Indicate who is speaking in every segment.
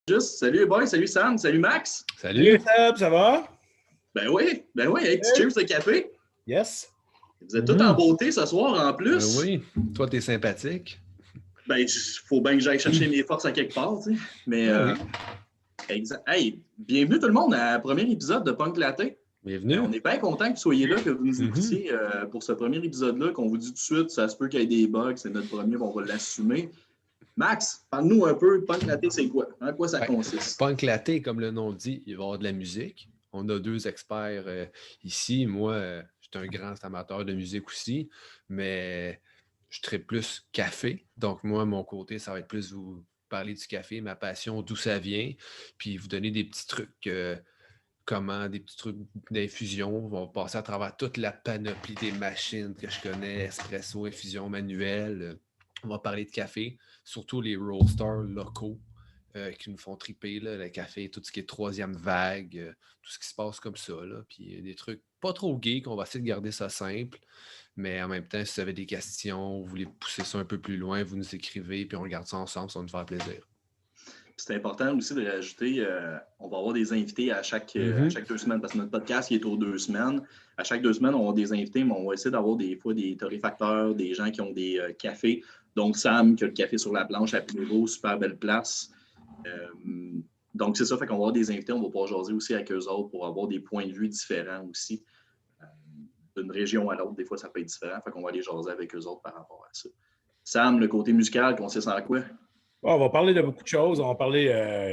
Speaker 1: Juste, salut les boys, salut Sam, salut Max.
Speaker 2: Salut Seb, ça va?
Speaker 1: Ben oui, hey, petit cheers de café.
Speaker 2: Yes.
Speaker 1: Vous êtes tous en beauté ce soir en plus.
Speaker 3: Oui, toi t'es sympathique.
Speaker 1: Ben, il faut bien que j'aille chercher mes forces à quelque part, tu sais. Mais,
Speaker 3: oui.
Speaker 1: exact. Hey, bienvenue tout le monde à premier épisode de Punk Latte.
Speaker 3: Bienvenue.
Speaker 1: On est bien content que vous soyez là, que vous nous écoutiez pour ce premier épisode-là, qu'on vous dit tout de suite, ça se peut qu'il y ait des bugs, c'est notre premier, on va l'assumer. Max, parle-nous un peu, Punk Latte, c'est quoi? En quoi ça consiste?
Speaker 3: Punk Latte, comme le nom dit, il va y avoir de la musique. On a deux experts ici. Moi, je suis un grand amateur de musique aussi, mais je traite plus café. Donc, moi, mon côté, ça va être plus vous parler du café, ma passion, d'où ça vient, puis vous donner des petits trucs, des petits trucs d'infusion. On va passer à travers toute la panoplie des machines que je connais, espresso, infusion manuelle. On va parler de café, surtout les roasters locaux qui nous font triper, là, le café, tout ce qui est troisième vague, tout ce qui se passe comme ça. Là. Puis des trucs pas trop geeks, on va essayer de garder ça simple, mais en même temps, si vous avez des questions, vous voulez pousser ça un peu plus loin, vous nous écrivez, puis on regarde ça ensemble, ça va nous faire plaisir.
Speaker 1: C'est important aussi de rajouter, on va avoir des invités à chaque 2 semaines, parce que notre podcast il est aux 2 semaines. À chaque 2 semaines, on va avoir des invités, mais on va essayer d'avoir des fois des torréfacteurs, des gens qui ont des cafés. Donc, Sam, qui a le café sur la planche à Plévo, super belle place. Donc, c'est ça, fait qu'on va avoir des invités, on va pouvoir jaser aussi avec eux autres pour avoir des points de vue différents aussi. D'une région à l'autre, des fois, ça peut être différent, fait qu'on va aller jaser avec eux autres par rapport à ça. Sam, le côté musical, consiste en quoi?
Speaker 2: On va parler de beaucoup de choses. On va parler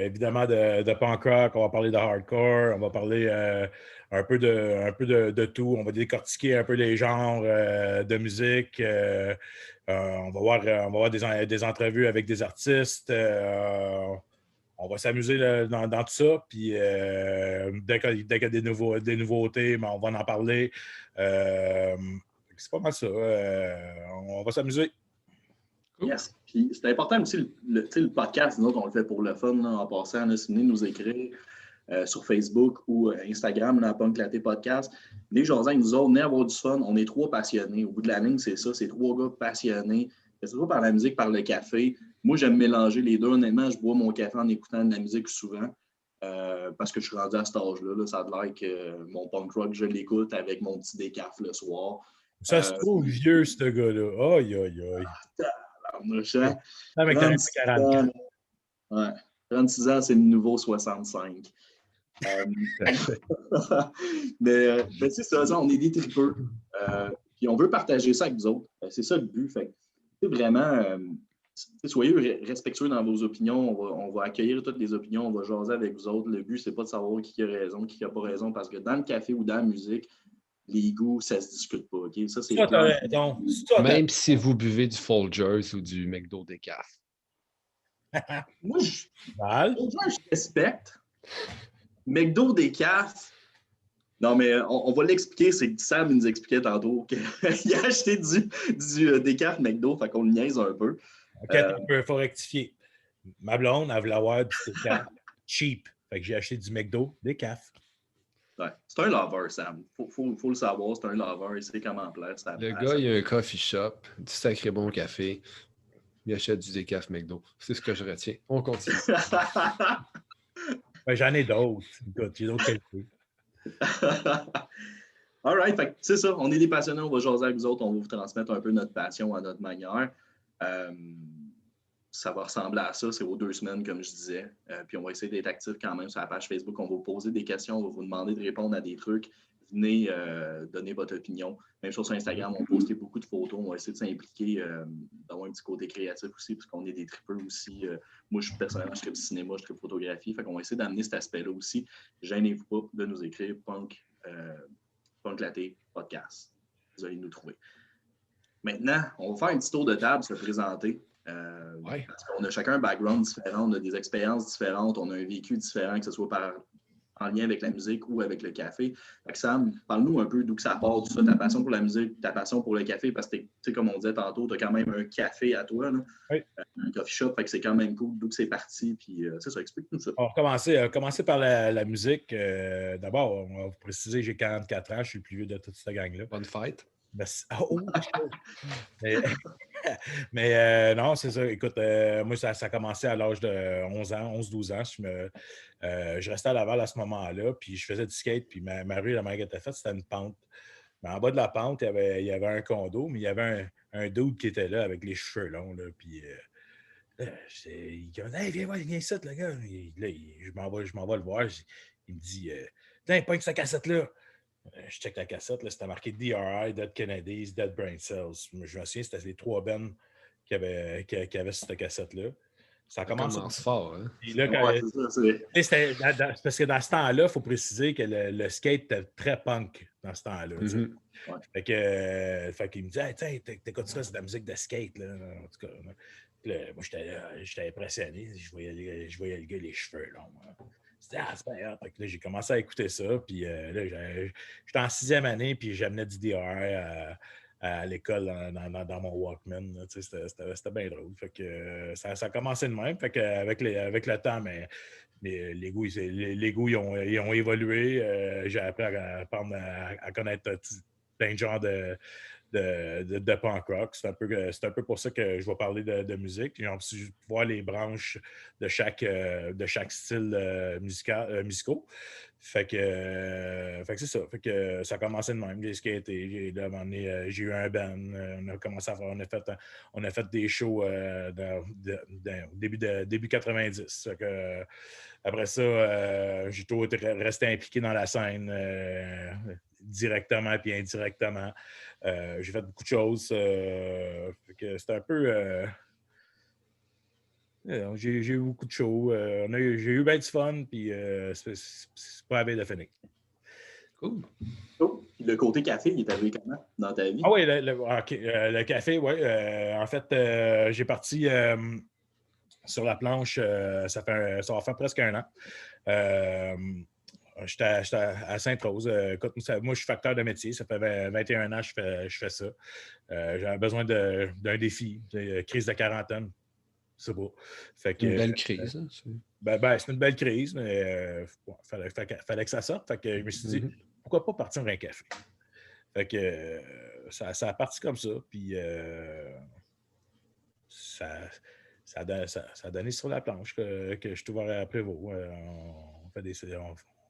Speaker 2: évidemment de punk rock, on va parler de hardcore, on va parler un peu de tout. On va décortiquer un peu les genres de musique. On va voir des entrevues avec des artistes. On va s'amuser dans tout ça. Puis dès qu'il y a des nouveautés, on va en parler. C'est pas mal ça. On va s'amuser.
Speaker 1: Yes. Puis c'est important aussi, le podcast, nous autres, on le fait pour le fun, là, en passant, là, si vous venez nous écrire sur Facebook ou Instagram, là, Punk Latte Podcast. Les gens avec nous autres, venez avoir du fun. On est 3 passionnés. Au bout de la ligne, c'est ça, c'est 3 gars passionnés. Que ce soit par la musique, par le café. Moi, j'aime mélanger les deux. Honnêtement, je bois mon café en écoutant de la musique souvent. Parce que je suis rendu à cet âge-là. Là, ça a l'air que mon punk rock, je l'écoute avec mon petit décaf le soir.
Speaker 2: Ça se trouve vieux, ce gars-là. Aïe, aïe, aïe.
Speaker 1: Avec 36 ans, c'est le nouveau 65. Mais c'est ça, on est des tripeux. Puis on veut partager ça avec vous autres. C'est ça le but. Fait que, vraiment, soyez respectueux dans vos opinions. On va accueillir toutes les opinions. On va jaser avec vous autres. Le but, c'est pas de savoir qui a raison, qui n'a pas raison. Parce que dans le café ou dans la musique, les goûts, ça se discute pas. Okay? Ça, c'est
Speaker 3: même si vous buvez du Folgers ou du McDo décaf.
Speaker 1: Moi, je respecte. McDo décaf. Non, mais on va l'expliquer. C'est que Sam nous expliquait tantôt qu'il a acheté du décaf McDo, fait qu'on le niaise un peu.
Speaker 2: OK, il faut rectifier. Ma blonde, elle voulait avoir du décaf cheap. Fait que j'ai acheté du McDo décaf.
Speaker 1: Ouais. C'est un lover, Sam. Faut le savoir, c'est un lover. Il sait comment plaire.
Speaker 3: Le gars, il a un coffee shop, du sacré bon café. Il achète du décaf McDo. C'est ce que je retiens. On continue.
Speaker 2: J'en ai d'autres. J'ai d'autres qualités.
Speaker 1: All right. Fait, c'est ça. On est des passionnés. On va jaser avec vous autres. On va vous transmettre un peu notre passion à notre manière. Ça va ressembler à ça. C'est aux 2 semaines, comme je disais. Puis on va essayer d'être actifs quand même sur la page Facebook. On va vous poser des questions. On va vous demander de répondre à des trucs. Venez donner votre opinion. Même chose sur Instagram, on postait beaucoup de photos. On va essayer de s'impliquer, d'avoir un petit côté créatif aussi, parce qu'on est des tripeux aussi. Moi, personnellement, je tripe cinéma, je tripe photographie. Fait qu'on va essayer d'amener cet aspect-là aussi. Gênez-vous pas de nous écrire Punk Latte Podcast. Vous allez nous trouver. Maintenant, on va faire un petit tour de table, se présenter. Parce qu'on a chacun un background différent, on a des expériences différentes, on a un vécu différent, que ce soit en lien avec la musique ou avec le café. Fait que Sam, parle-nous un peu d'où que ça part, tout ça, ta passion pour la musique, ta passion pour le café, parce que, tu sais, comme on disait tantôt, tu as quand même un café à toi, là.
Speaker 2: Oui.
Speaker 1: Un coffee shop, fait que c'est quand même cool d'où que c'est parti, puis c'est ça, explique-nous ça.
Speaker 2: On va commencer par la musique. D'abord, on va vous préciser, j'ai 44 ans, je suis le plus vieux de toute cette gang-là.
Speaker 3: Bonne fête.
Speaker 2: Oh! Mais, non, c'est ça. Écoute, moi, ça a commencé à l'âge de 11-12 ans. Je restais à Laval à ce moment-là, puis je faisais du skate, puis ma rue, la manière qu'elle était faite, c'était une pente. Mais en bas de la pente, il y avait un condo, mais il y avait un dude qui était là avec les cheveux longs, là, puis il dit « Hey, viens ici, le gars! » Là, je m'en vais le voir. Il me dit « Tiens, pogne cette cassette-là! » Je check la cassette, là, c'était marqué DRI, Dead Kennedys, Dead Brain Cells. Je me souviens, c'était les 3 bands qui avaient cette cassette-là. Ça
Speaker 3: Ça
Speaker 2: commence.
Speaker 3: commence fort, hein?
Speaker 2: Puis là,
Speaker 1: Ouais, c'est ça.
Speaker 2: parce que dans ce temps-là, il faut préciser que le skate était très punk dans ce temps-là.
Speaker 3: Mhm.
Speaker 2: Fait qu'il me dit hey, t'écoutes ça, c'est de la musique de skate. Là. En tout cas, là, moi, j'étais impressionné. Je voyais le gars, les cheveux longs. Hein. C'était super hot. Fait que là, j'ai commencé à écouter ça. Puis là, j'étais en 6e année, puis j'amenais du DRI à l'école dans mon Walkman. Là, c'était bien drôle. Fait que, ça a commencé de même. Fait que, avec le temps, mais les goûts, ils ont évolué. J'ai appris à connaître plein de genres de punk rock. C'est un peu pour ça que je vais parler de musique. J'ai envie de voir les branches de chaque style musicaux. Fait que c'est ça. Fait que ça a commencé de même. J'ai skaté. J'ai eu un band. On a commencé à faire. On a fait des shows au début 90. Fait que, après ça, j'ai toujours resté impliqué dans la scène directement et indirectement. J'ai fait beaucoup de choses. Fait que c'était un peu. J'ai eu beaucoup de shows. J'ai eu bien du fun, puis c'est pas à veille de finir.
Speaker 3: Cool.
Speaker 1: Oh, le côté café, il est arrivé comment dans ta vie?
Speaker 2: Ah oui, le café, oui. En fait, j'ai parti sur la planche, ça va faire presque un an. J'étais à Sainte-Rose. Écoute, moi, je suis facteur de métier. Ça fait 21 ans que je fais ça. J'avais besoin d'un défi, crise de quarantaine. C'est beau.
Speaker 3: Une belle crise. Hein,
Speaker 2: c'est une belle crise, mais fallait que ça sorte. Fait que je me suis dit, pourquoi pas partir un café? Fait que ça a parti comme ça. Puis ça a donné sur la planche que je suis ouvert à Prévost.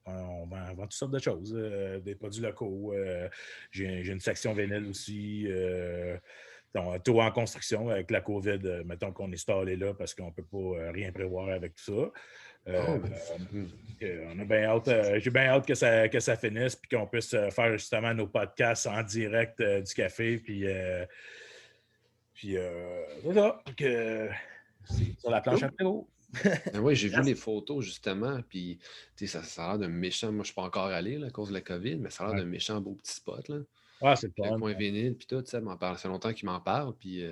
Speaker 2: On vend toutes sortes de choses, des produits locaux. J'ai une section vinyle aussi. Tout en construction avec la COVID. Mettons qu'on est stallé là parce qu'on ne peut pas rien prévoir avec tout ça. J'ai bien hâte que ça finisse et qu'on puisse faire justement nos podcasts en direct du café. Puis c'est ça. C'est sur la planche à Prévost.
Speaker 3: Ben oui, j'ai vu les photos justement, puis ça a l'air d'un méchant. Moi, je ne suis pas encore allé là, à cause de la COVID, mais ça a l'air d'un méchant beau petit spot. Là.
Speaker 2: Ah, c'est le
Speaker 3: fun. Le coin vinyle, puis tout, ça fait longtemps qu'il m'en parle, puis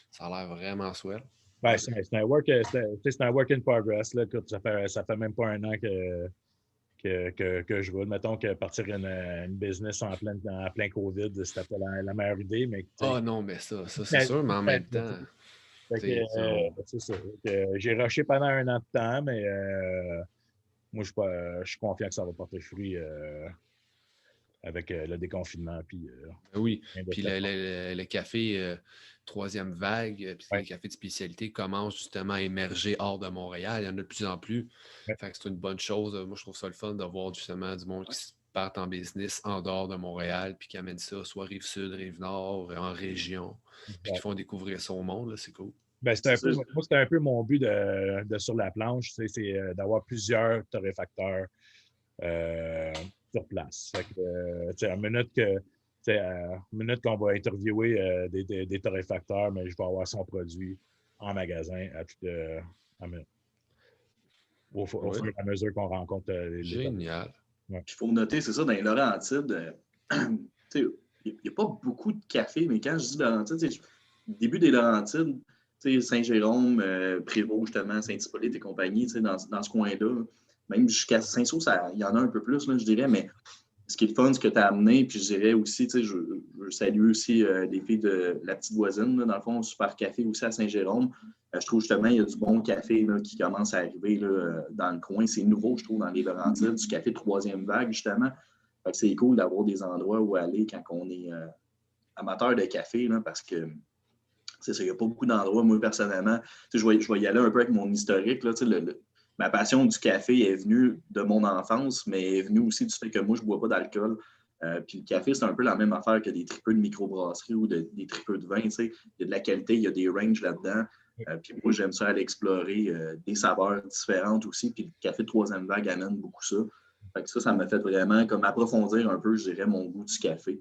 Speaker 3: ça a l'air vraiment swell.
Speaker 2: Ben, c'est un work in progress. Là. Ça fait même pas un an que je roule. Mettons que partir une business en plein COVID, c'était pas la meilleure idée. Mais,
Speaker 3: non, mais ça c'est sûr, mais en même temps.
Speaker 2: C'est ça. J'ai rushé pendant un an de temps, mais moi, je suis confiant que ça va porter fruit avec le déconfinement. Puis,
Speaker 3: oui, puis le café troisième vague, puis les cafés de spécialité commencent justement à émerger hors de Montréal. Il y en a de plus en plus. Fait que c'est une bonne chose. Moi, je trouve ça le fun de voir justement du monde qui part en business en dehors de Montréal, puis qui amène ça soit Rive-Sud, Rive-Nord, en région, puis qui font découvrir ça au monde. Là, c'est cool.
Speaker 2: C'était un peu mon but de sur la planche, c'est d'avoir plusieurs torréfacteurs sur place. À minute qu'on va interviewer des torréfacteurs, mais je vais avoir son produit en magasin au fur et à mesure qu'on rencontre les
Speaker 3: Génial.
Speaker 1: Il faut noter, c'est ça, dans les Laurentides, il n'y a pas beaucoup de café, mais quand je dis Laurentides, début des Laurentides, Saint-Jérôme, Prévost, justement, Saint-Hippolyte et compagnie, dans ce coin-là, même jusqu'à Saint-Saul, il y en a un peu plus, là, je dirais, mais ce qui est le fun, ce que tu as amené, puis je dirais aussi, je salue aussi les filles de la petite voisine, là, dans le fond, Super Café aussi à Saint-Jérôme. Je trouve justement il y a du bon café là, qui commence à arriver là, dans le coin. C'est nouveau, je trouve, dans les Laurentides, du café troisième vague, justement. Fait que c'est cool d'avoir des endroits où aller quand on est amateur de café, là, parce que c'est ça, il n'y a pas beaucoup d'endroits, moi, personnellement. Je vais y aller un peu avec mon historique. Là, ma passion du café est venue de mon enfance, mais est venue aussi du fait que moi, je ne bois pas d'alcool. Puis le café, c'est un peu la même affaire que des tripeux de microbrasserie ou des tripeux de vin. Il y a de la qualité, il y a des ranges là-dedans. Puis moi, j'aime ça aller explorer des saveurs différentes aussi. Puis le café de troisième vague amène beaucoup ça. Fait que ça m'a fait vraiment comme approfondir un peu, je dirais, mon goût du café.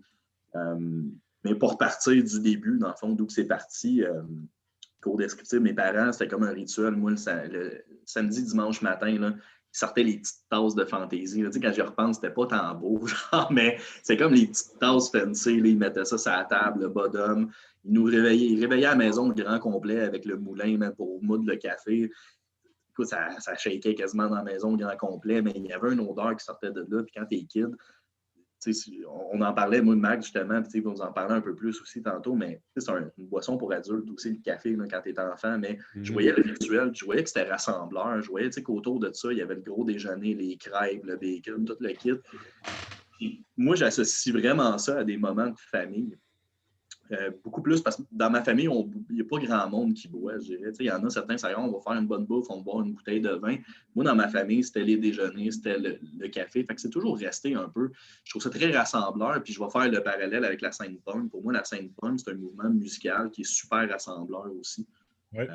Speaker 1: Mais pour repartir du début, dans le fond, d'où c'est parti, cours descriptif, mes parents, c'était comme un rituel. Moi, le samedi, dimanche matin, là, ils sortaient les petites tasses de fantaisie. Là. Tu sais, quand j'y repense, c'était pas tant beau, genre, mais c'est comme les petites tasses fancy. Là, ils mettaient ça sur la table, le bottom. Ils réveillaient à la maison le grand complet avec le moulin même pour moudre le café. Écoute, ça shakeait quasiment dans la maison le grand complet, mais il y avait une odeur qui sortait de là. Puis quand t'es kid, on en parlait, moi, de Mac, justement, puis vous en parlez un peu plus aussi tantôt, mais c'est une boisson pour adultes aussi, le café, là, quand tu es enfant. Mais je voyais le rituel, je voyais que c'était rassembleur. Je voyais qu'autour de ça, il y avait le gros déjeuner, les crêpes, le bacon, tout le kit. Puis, moi, j'associe vraiment ça à des moments de famille. Beaucoup plus parce que dans ma famille, il n'y a pas grand monde qui boit, je dirais. Il y en a certains, ça y est, on va faire une bonne bouffe, on va boire une bouteille de vin. Moi, dans ma famille, c'était les déjeuners, c'était le café. Fait que c'est toujours resté un peu. Je trouve ça très rassembleur. Puis je vais faire le parallèle avec la scène punk. Pour moi, la scène punk, c'est un mouvement musical qui est super rassembleur aussi.
Speaker 2: Ouais.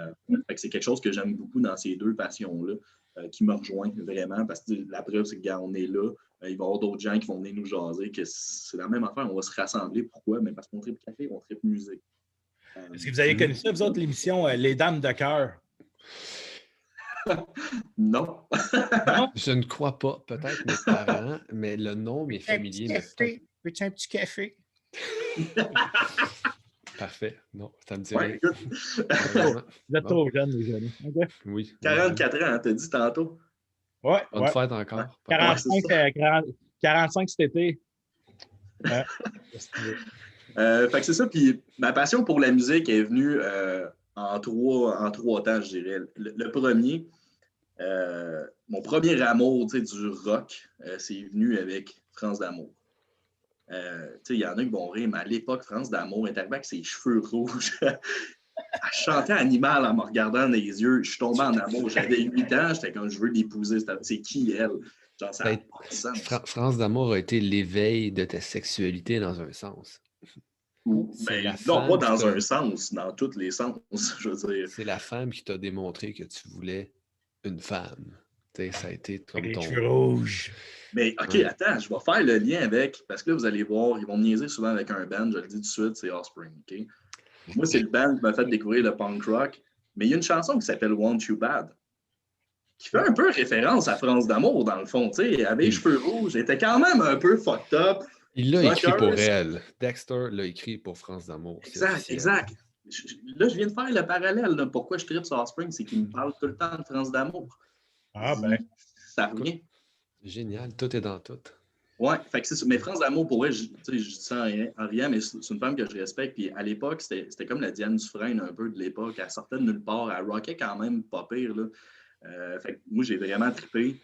Speaker 1: Fait que c'est quelque chose que j'aime beaucoup dans ces deux passions-là, qui me rejoint vraiment. Parce que la preuve, c'est que quand on est là, il va y avoir d'autres gens qui vont venir nous jaser, que c'est la même affaire, on va se rassembler. Pourquoi? Mais parce qu'on tripe café, on tripe musique.
Speaker 2: Est-ce que vous avez connu ça, vous autres, l'émission Les Dames de cœur?
Speaker 1: Non.
Speaker 2: Non?
Speaker 3: Je ne crois pas, peut-être mes parents, mais le nom m'est familier.
Speaker 4: Veux-tu un petit café?
Speaker 3: Parfait. Non, ça me dit
Speaker 1: Ouais,
Speaker 3: rien.
Speaker 2: Vous êtes trop jeunes, les jeunes. Okay.
Speaker 3: Oui.
Speaker 1: 44 ans, t'as dit tantôt.
Speaker 2: Ouais.
Speaker 3: Bonne fête encore.
Speaker 2: 45 cet été.
Speaker 1: Fait que c'est ça. Puis ma passion pour la musique est venue en trois temps, je dirais. Le premier, mon premier amour du rock, c'est venu avec France d'Amour. Il y en a qui vont rire, mais à l'époque, France d'Amour est arrivée avec ses cheveux rouges. Elle chantait Animal en me regardant dans les yeux. Je suis tombé en amour. J'avais 8 ans, j'étais comme je veux l'épouser. C'est qui elle? Genre, ça
Speaker 3: France d'Amour a été l'éveil de ta sexualité dans un sens.
Speaker 1: Ben, non, pas dans un sens, dans tous les sens, je veux dire.
Speaker 3: C'est la femme qui t'a démontré que tu voulais une femme. T'sais, ça a été comme
Speaker 2: les
Speaker 3: ton...
Speaker 2: cheveux rouges.
Speaker 1: Mais OK, attends, je vais faire le lien avec, parce que là, vous allez voir, ils vont me niaiser souvent avec un band, je le dis tout de suite, c'est Offspring, OK? Moi, c'est le band qui m'a fait découvrir le punk rock, mais il y a une chanson qui s'appelle Want You Bad, qui fait un peu référence à France d'Amour, dans le fond, tu sais, elle avait les cheveux rouges, elle était quand même un peu fucked up.
Speaker 3: Il l'a écrit pour elle. Dexter l'a écrit pour France d'Amour.
Speaker 1: Exact. Là, je viens de faire le parallèle, là. Pourquoi je tripe sur Offspring, c'est qu'il me parle tout le temps de France d'Amour.
Speaker 2: Ah ben.
Speaker 1: Ça revient.
Speaker 3: Génial, tout est dans tout.
Speaker 1: Ouais, fait que c'est ça. Mais France d'Amour, pour elle, je dis ça en rien, mais c'est une femme que je respecte. Puis à l'époque, c'était comme la Diane Dufresne un peu de l'époque. Elle sortait de nulle part. Elle rockait quand même pas pire. Là. Fait que moi, j'ai vraiment trippé.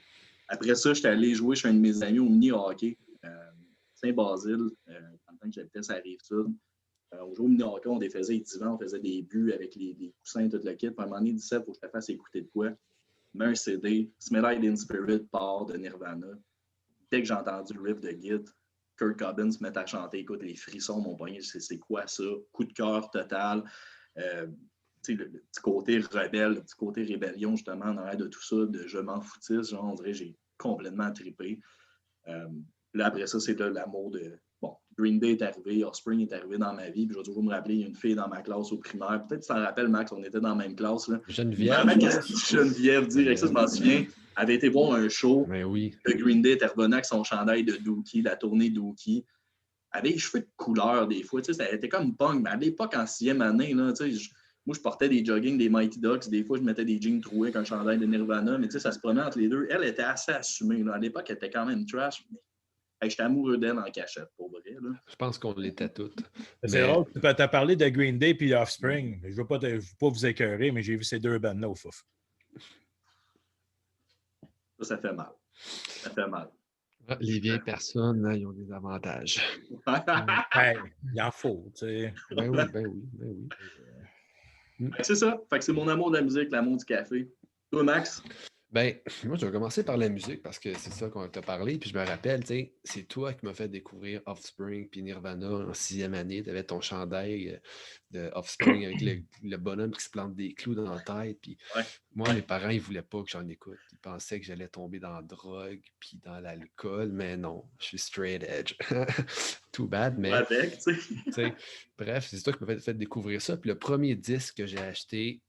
Speaker 1: Après ça, j'étais allé jouer chez un de mes amis au mini-hockey, Saint-Basile, pendant que j'habitais sur la Rive-Sud. On jouait au mini-hockey, on défaisait les divans, on faisait des buts avec les coussins, tout le kit. Puis à un moment donné, 17, il faut que je te fasse écouter de quoi. Mets un CD, Smell Like Teen Spirit part de Nirvana. Dès que j'ai entendu le riff de Git, Kurt Cobain se met à chanter, écoute, les frissons, mon poignet, c'est quoi ça? Coup de cœur total. Le petit côté rebelle, le petit côté rébellion, justement, en arrière de tout ça, de je m'en foutisse, genre, on dirait que j'ai complètement trippé. Là, après ça, c'est l'amour de... Bon, Green Day est arrivé, Offspring est arrivé dans ma vie, puis je vais toujours me rappeler, il y a une fille dans ma classe au primaire. Peut-être que tu t'en rappelles, Max, on était dans la même classe. Là.
Speaker 3: Geneviève.
Speaker 1: Geneviève, direct, ça, je m'en souviens. Elle avait été voir un show.
Speaker 3: Mais oui.
Speaker 1: Le Green Day était revenu avec son chandail de Dookie, la tournée Dookie. Elle avait les cheveux de couleur des fois. Elle était comme punk, mais à l'époque, en 6e année, là, moi, je portais des jogging, des Mighty Ducks. Des fois, je mettais des jeans troués avec un chandail de Nirvana, mais ça se prenait entre les deux. Elle était assez assumée. Là. À l'époque, elle était quand même trash. Mais j'étais amoureux d'elle en cachette, pour vrai. Là.
Speaker 3: Je pense qu'on l'était toutes.
Speaker 2: C'est drôle. Tu as parlé de Green Day et Offspring. Je ne veux pas vous écœurer, mais j'ai vu ces deux bandes-là au fouf.
Speaker 1: Ça fait mal. Ça fait mal.
Speaker 3: Ah, les vieilles personnes, hein, ils ont des avantages.
Speaker 2: Ben, il en faut, tu sais.
Speaker 3: Ben oui, ben oui, ben oui.
Speaker 1: Fait que c'est ça. Fait que c'est mon amour de la musique, l'amour du café. Toi, Max?
Speaker 3: Ben, moi, je vais commencer par la musique parce que c'est ça qu'on t'a parlé. Puis je me rappelle, tu sais, c'est toi qui m'as fait découvrir Offspring puis Nirvana en 6e année. Tu avais ton chandail de Offspring avec le bonhomme qui se plante des clous dans la tête. Puis
Speaker 1: Ouais.
Speaker 3: moi, mes parents, ils voulaient pas que j'en écoute. Ils pensaient que j'allais tomber dans la drogue puis dans l'alcool. Mais non, je suis straight edge. Too bad, mais...
Speaker 1: Avec, tu sais.
Speaker 3: Bref, c'est toi qui m'as fait découvrir ça. Puis le premier disque que j'ai acheté,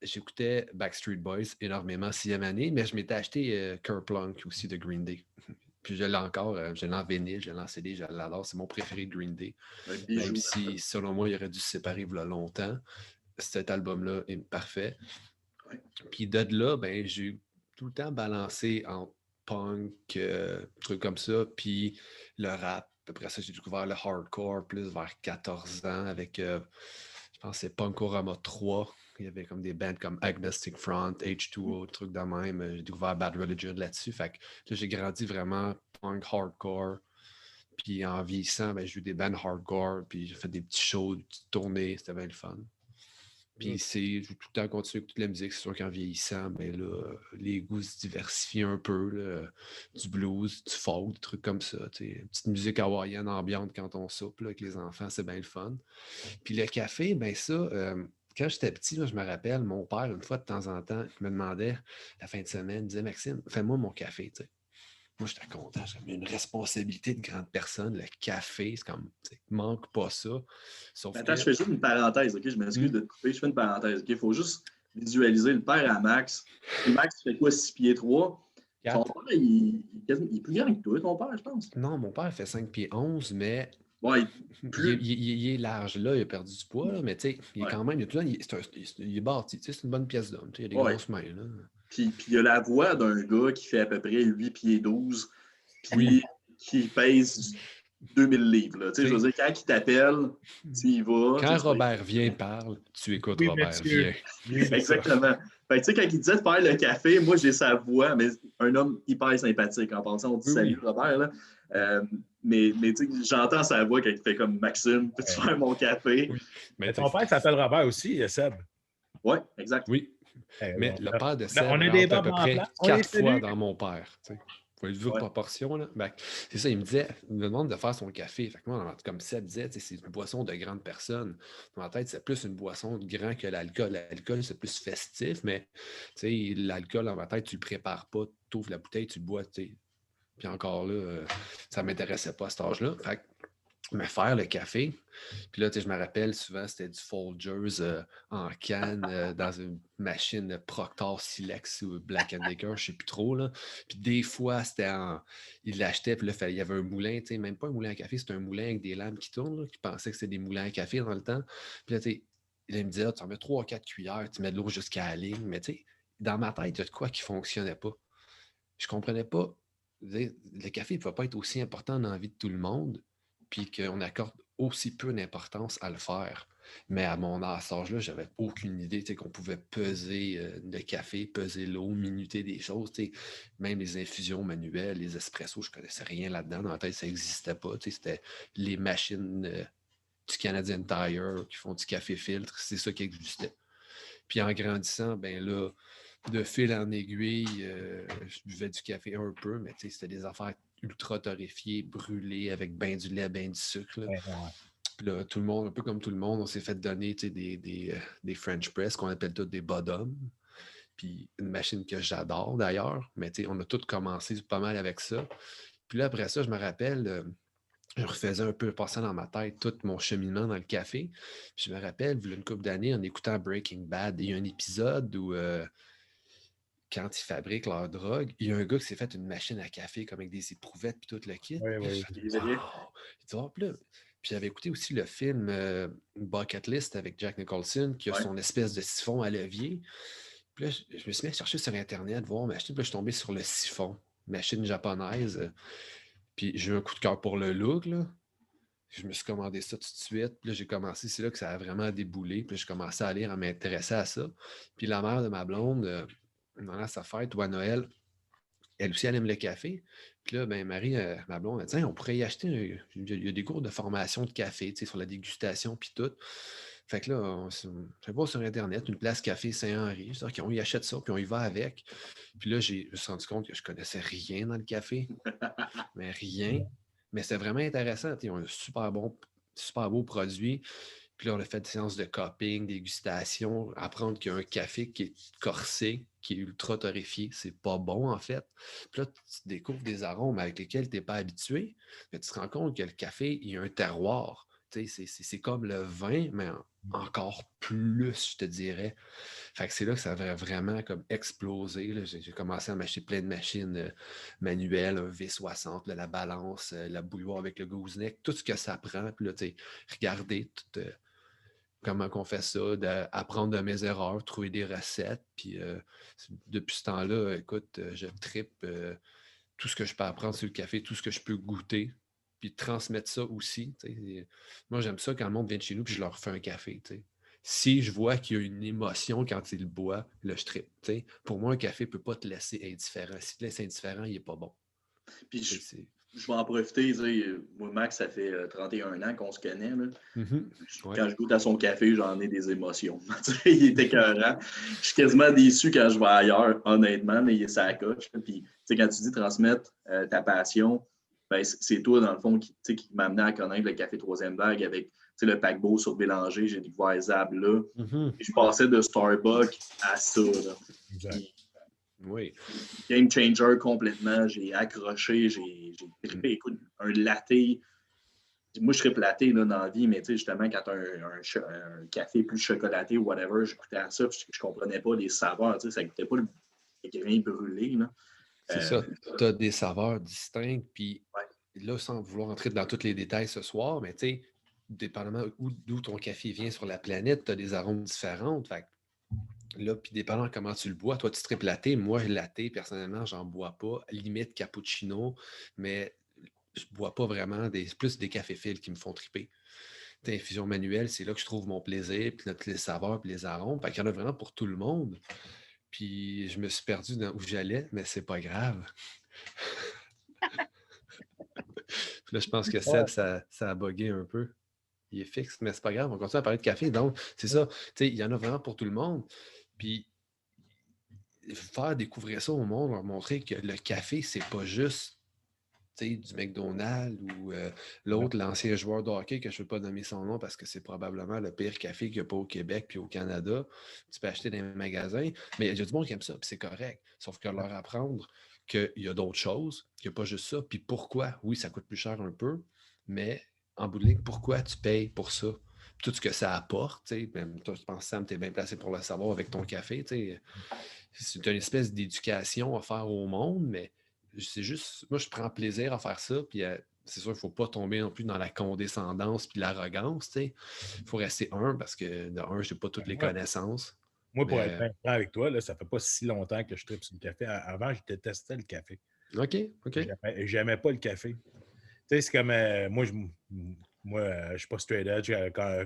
Speaker 3: j'écoutais Backstreet Boys énormément, 6e année, mais je m'étais acheté Kerplunk aussi de Green Day. Puis je l'ai encore, je l'ai en vinyle, je l'ai en CD, je l'adore. C'est mon préféré de Green Day.
Speaker 1: Un bijou.
Speaker 3: Même si, selon moi, il aurait dû se séparer il y a longtemps. Cet album-là est parfait.
Speaker 1: Ouais.
Speaker 3: Puis de là, ben, j'ai tout le temps balancé en punk, trucs comme ça, puis le rap. Après ça, j'ai découvert le hardcore plus vers 14 ans avec, je pense que c'est Punkorama 3. Il y avait comme des bands comme Agnostic Front, H2O, trucs de même. J'ai découvert Bad Religion là-dessus. Fait que là, j'ai grandi vraiment punk hardcore. Puis en vieillissant, ben, j'ai eu des bands hardcore, puis j'ai fait des petits shows, des petites tournées. C'était bien le fun. Puis j'ai tout le temps continué avec toute la musique. C'est sûr qu'en vieillissant, ben là, les goûts se diversifient un peu. Là, du blues, du folk, des trucs comme ça. Une petite musique hawaïenne ambiante quand on soupe là, avec les enfants, c'est bien le fun. Puis le café, ben ça, quand j'étais petit, là, je me rappelle, mon père, une fois de temps en temps, il me demandait la fin de semaine, il disait Maxime, fais-moi mon café. T'sais. Moi, j'étais content. J'avais une responsabilité de grande personne. Le café, c'est comme, manque pas ça. Sauf
Speaker 1: Attends,
Speaker 3: que...
Speaker 1: je fais juste une parenthèse, OK? Je m'excuse de te couper, je fais une parenthèse, OK? Il faut juste visualiser le père à Max. Et Max, il fait quoi, 6 pieds 3? Son père, il est plus grand que toi, ton père, je pense.
Speaker 3: Non, mon père fait 5 pieds 11, mais
Speaker 1: Ouais,
Speaker 3: il est large là, il a perdu du poids, là, mais tu sais, il est
Speaker 1: Ouais.
Speaker 3: quand même, il est bâti, c'est une bonne pièce d'homme, il a des
Speaker 1: Ouais.
Speaker 3: grosses mains. Là.
Speaker 1: Puis il a la voix d'un gars qui fait à peu près 8 pieds 12, puis
Speaker 3: Oui.
Speaker 1: qui pèse 2000 livres. Là. Je veux dire, quand il t'appelle, tu y vas.
Speaker 3: Quand Robert vient parle, tu écoutes
Speaker 4: Oui,
Speaker 3: Robert
Speaker 4: monsieur.
Speaker 3: vient.
Speaker 4: Oui, c'est ça.
Speaker 1: Exactement. Fait que, tu sais, quand il disait de faire le café, moi, j'ai sa voix, mais un homme hyper sympathique. En pensant, on dit
Speaker 3: Oui,
Speaker 1: salut,
Speaker 3: oui.
Speaker 1: Robert. Là. Mais tu sais, j'entends sa voix quand il fait comme Maxime, peux-tu faire mon café?
Speaker 3: Oui.
Speaker 2: Mais ton père s'appelle Robert aussi, Seb.
Speaker 1: Oui, exact.
Speaker 3: Oui, mais
Speaker 2: on
Speaker 3: le
Speaker 2: a-
Speaker 3: père de Seb
Speaker 2: on a des
Speaker 3: rentre à peu
Speaker 2: babes en
Speaker 3: près
Speaker 2: place. On
Speaker 3: 4
Speaker 2: les
Speaker 3: fois
Speaker 2: salue.
Speaker 3: dans mon père. Tu sais. Vous voyez vu
Speaker 1: Ouais.
Speaker 3: proportion, là? Ben, c'est ça, il me demande de faire son café. Fait que moi, comme Seb disait, c'est une boisson de grande personne. Dans ma tête, c'est plus une boisson de grand que l'alcool. L'alcool, c'est plus festif, mais l'alcool, dans ma tête, tu le prépares pas, tu ouvres la bouteille, tu le bois. T'sais. Puis encore là, ça ne m'intéressait pas à cet âge-là. Fait que, me faire le café. Puis là, je me rappelle souvent, c'était du Folgers en canne dans une machine Proctor Silex ou Black & Decker, je ne sais plus trop. Là. Puis des fois, c'était en... Il l'achetait, puis là, il y avait un moulin, même pas un moulin à café, c'était un moulin avec des lames qui tournent, là, qui pensaient que c'était des moulins à café dans le temps. Puis là, il me disait, tu en mets 3 ou 4 cuillères, tu mets de l'eau jusqu'à la ligne. Mais dans ma tête, il y a de quoi qui ne fonctionnait pas. Je ne comprenais pas. Le café ne peut pas être aussi important dans la vie de tout le monde, puis qu'on accorde aussi peu d'importance à le faire. Mais à cet âge-là, j'avais aucune idée qu'on pouvait peser le café, peser l'eau, minuter des choses. Même les infusions manuelles, les espressos, je ne connaissais rien là-dedans. Dans la tête, ça n'existait pas. C'était les machines du Canadian Tire qui font du café filtre. C'est ça qui existait. Puis en grandissant, ben là, de fil en aiguille, je buvais du café un peu, mais c'était des affaires ultra torréfiées, brûlées, avec ben du lait, ben du sucre. Là.
Speaker 2: Ouais.
Speaker 3: Puis là, tout le monde, un peu comme tout le monde, on s'est fait donner des French press qu'on appelle tous des bottoms. Puis une machine que j'adore d'ailleurs, mais on a tous commencé pas mal avec ça. Puis là, après ça, je me rappelle, je refaisais un peu passer dans ma tête tout mon cheminement dans le café. Puis je me rappelle, il y a une couple d'années, en écoutant Breaking Bad, il y a un épisode où quand ils fabriquent leur drogue, il y a un gars qui s'est fait une machine à café comme avec des éprouvettes et tout le kit.
Speaker 2: Oui, oui.
Speaker 3: Puis il dit, oh, puis j'avais écouté aussi le film Bucket List avec Jack Nicholson qui a son espèce de siphon à levier. Puis là, je me suis mis à chercher sur Internet, voir machine. Puis là, je suis tombé sur le siphon, machine japonaise. Puis j'ai eu un coup de cœur pour le look, là. Je me suis commandé ça tout de suite. Puis là, j'ai commencé, c'est là que ça a vraiment déboulé. Puis j'ai commencé à lire, à m'intéresser à ça. Puis la mère de ma blonde, pendant sa fête ou à Noël, elle aussi, elle aime le café. Puis là, ben, Marie, ma blonde, elle dit, on pourrait y acheter, il y a des cours de formation de café, tu sais, sur la dégustation, puis tout. Fait que là, je vais sur Internet, une place café Saint-Henri. Je dis, OK, on y achète ça, puis on y va avec. Puis là, je me suis rendu compte que je connaissais rien dans le café, mais rien. Mais c'était vraiment intéressant. Ils ont un super beau produit. Puis là, on a fait des séances de cupping, dégustation, apprendre qu'il y a un café qui est corsé, qui est ultra torréfié. C'est pas bon, en fait. Puis là, tu découvres des arômes avec lesquels tu n'es pas habitué. Mais tu te rends compte que le café, il y a un terroir. C'est comme le vin, mais encore plus, je te dirais. Fait que c'est là que ça avait vraiment comme explosé. Là. J'ai commencé à m'acheter plein de machines manuelles, un V60, là, la balance, la bouilloire avec le gooseneck, tout ce que ça prend. Puis là, regarder tout, comment on fait ça, apprendre de mes erreurs, trouver des recettes. Puis depuis ce temps-là, écoute, je trippe tout ce que je peux apprendre sur le café, tout ce que je peux goûter, puis transmettre ça aussi. Moi, j'aime ça quand le monde vient de chez nous puis je leur fais un café. T'sais. Si je vois qu'il y a une émotion quand il le boit, là, je trippe. T'sais. Pour moi, un café ne peut pas te laisser indifférent. Si tu te laisses indifférent, il n'est pas bon.
Speaker 1: Puis je vais en profiter. Moi, Max, ça fait 31 ans qu'on se connaît. Là. Quand je goûte à son café, j'en ai des émotions. Il est écœurant. Je suis quasiment déçu quand je vais ailleurs, honnêtement, mais il est sa coche. Puis, quand tu dis transmettre ta passion, ben, c'est toi, dans le fond, qui m'a amené à connaître le café Troisième Vague avec le paquebot sur Bélanger. J'ai découvert Zab là. Et je passais de Starbucks à ça. Là.
Speaker 2: Exact.
Speaker 3: Oui.
Speaker 1: Game changer complètement. J'ai accroché, j'ai trippé. Écoute, un latte. Moi, je trippe latte là, dans la vie, mais justement, quand tu as un café plus chocolaté ou whatever, j'écoutais à ça, puis je comprenais pas les saveurs. Ça goûtait pas le grain brûlé.
Speaker 3: C'est ça. Tu as des saveurs distinctes, puis là, sans vouloir entrer dans tous les détails ce soir, mais tu sais, dépendamment d'où ton café vient sur la planète, tu as des arômes différents. Fait là, puis dépendant comment tu le bois, toi, tu tripes latte. Moi, latte, personnellement, j'en bois pas. Limite cappuccino, mais je bois pas vraiment plus des cafés fils qui me font triper. Infusion manuelle, c'est là que je trouve mon plaisir, puis les saveurs, puis les arômes. Fait qu'il y en a vraiment pour tout le monde. Puis je me suis perdu dans où j'allais, mais c'est pas grave. Puis là, je pense que Seb, ça a bugué un peu. Il est fixe, mais c'est pas grave, on continue à parler de café. Donc, c'est ça. Il y en a vraiment pour tout le monde. Puis faire découvrir ça au monde, leur montrer que le café, c'est pas juste du McDonald's ou l'autre, l'ancien joueur de hockey, que je ne veux pas nommer son nom parce que c'est probablement le pire café qu'il n'y a pas au Québec puis au Canada. Tu peux acheter dans les magasins, mais il y a du monde qui aime ça, puis c'est correct. Sauf que leur apprendre qu'il y a d'autres choses, qu'il n'y a pas juste ça, puis pourquoi. Oui, ça coûte plus cher un peu, mais en bout de ligne, pourquoi tu payes pour ça? Tout ce que ça apporte, même toi, je pense, Sam, tu es bien placé pour le savoir avec ton café. C'est une espèce d'éducation à faire au monde, mais c'est juste, moi, je prends plaisir à faire ça, puis c'est sûr qu'il ne faut pas tomber non plus dans la condescendance puis l'arrogance, Il faut rester humble parce que, de un, je n'ai pas toutes les connaissances.
Speaker 2: Moi, pour être bien franc avec toi, là, ça ne fait pas si longtemps que je tripe sur le café. Avant, je détestais le café.
Speaker 3: OK.
Speaker 2: J'aimais pas le café. C'est comme, moi, je ne suis pas straight edge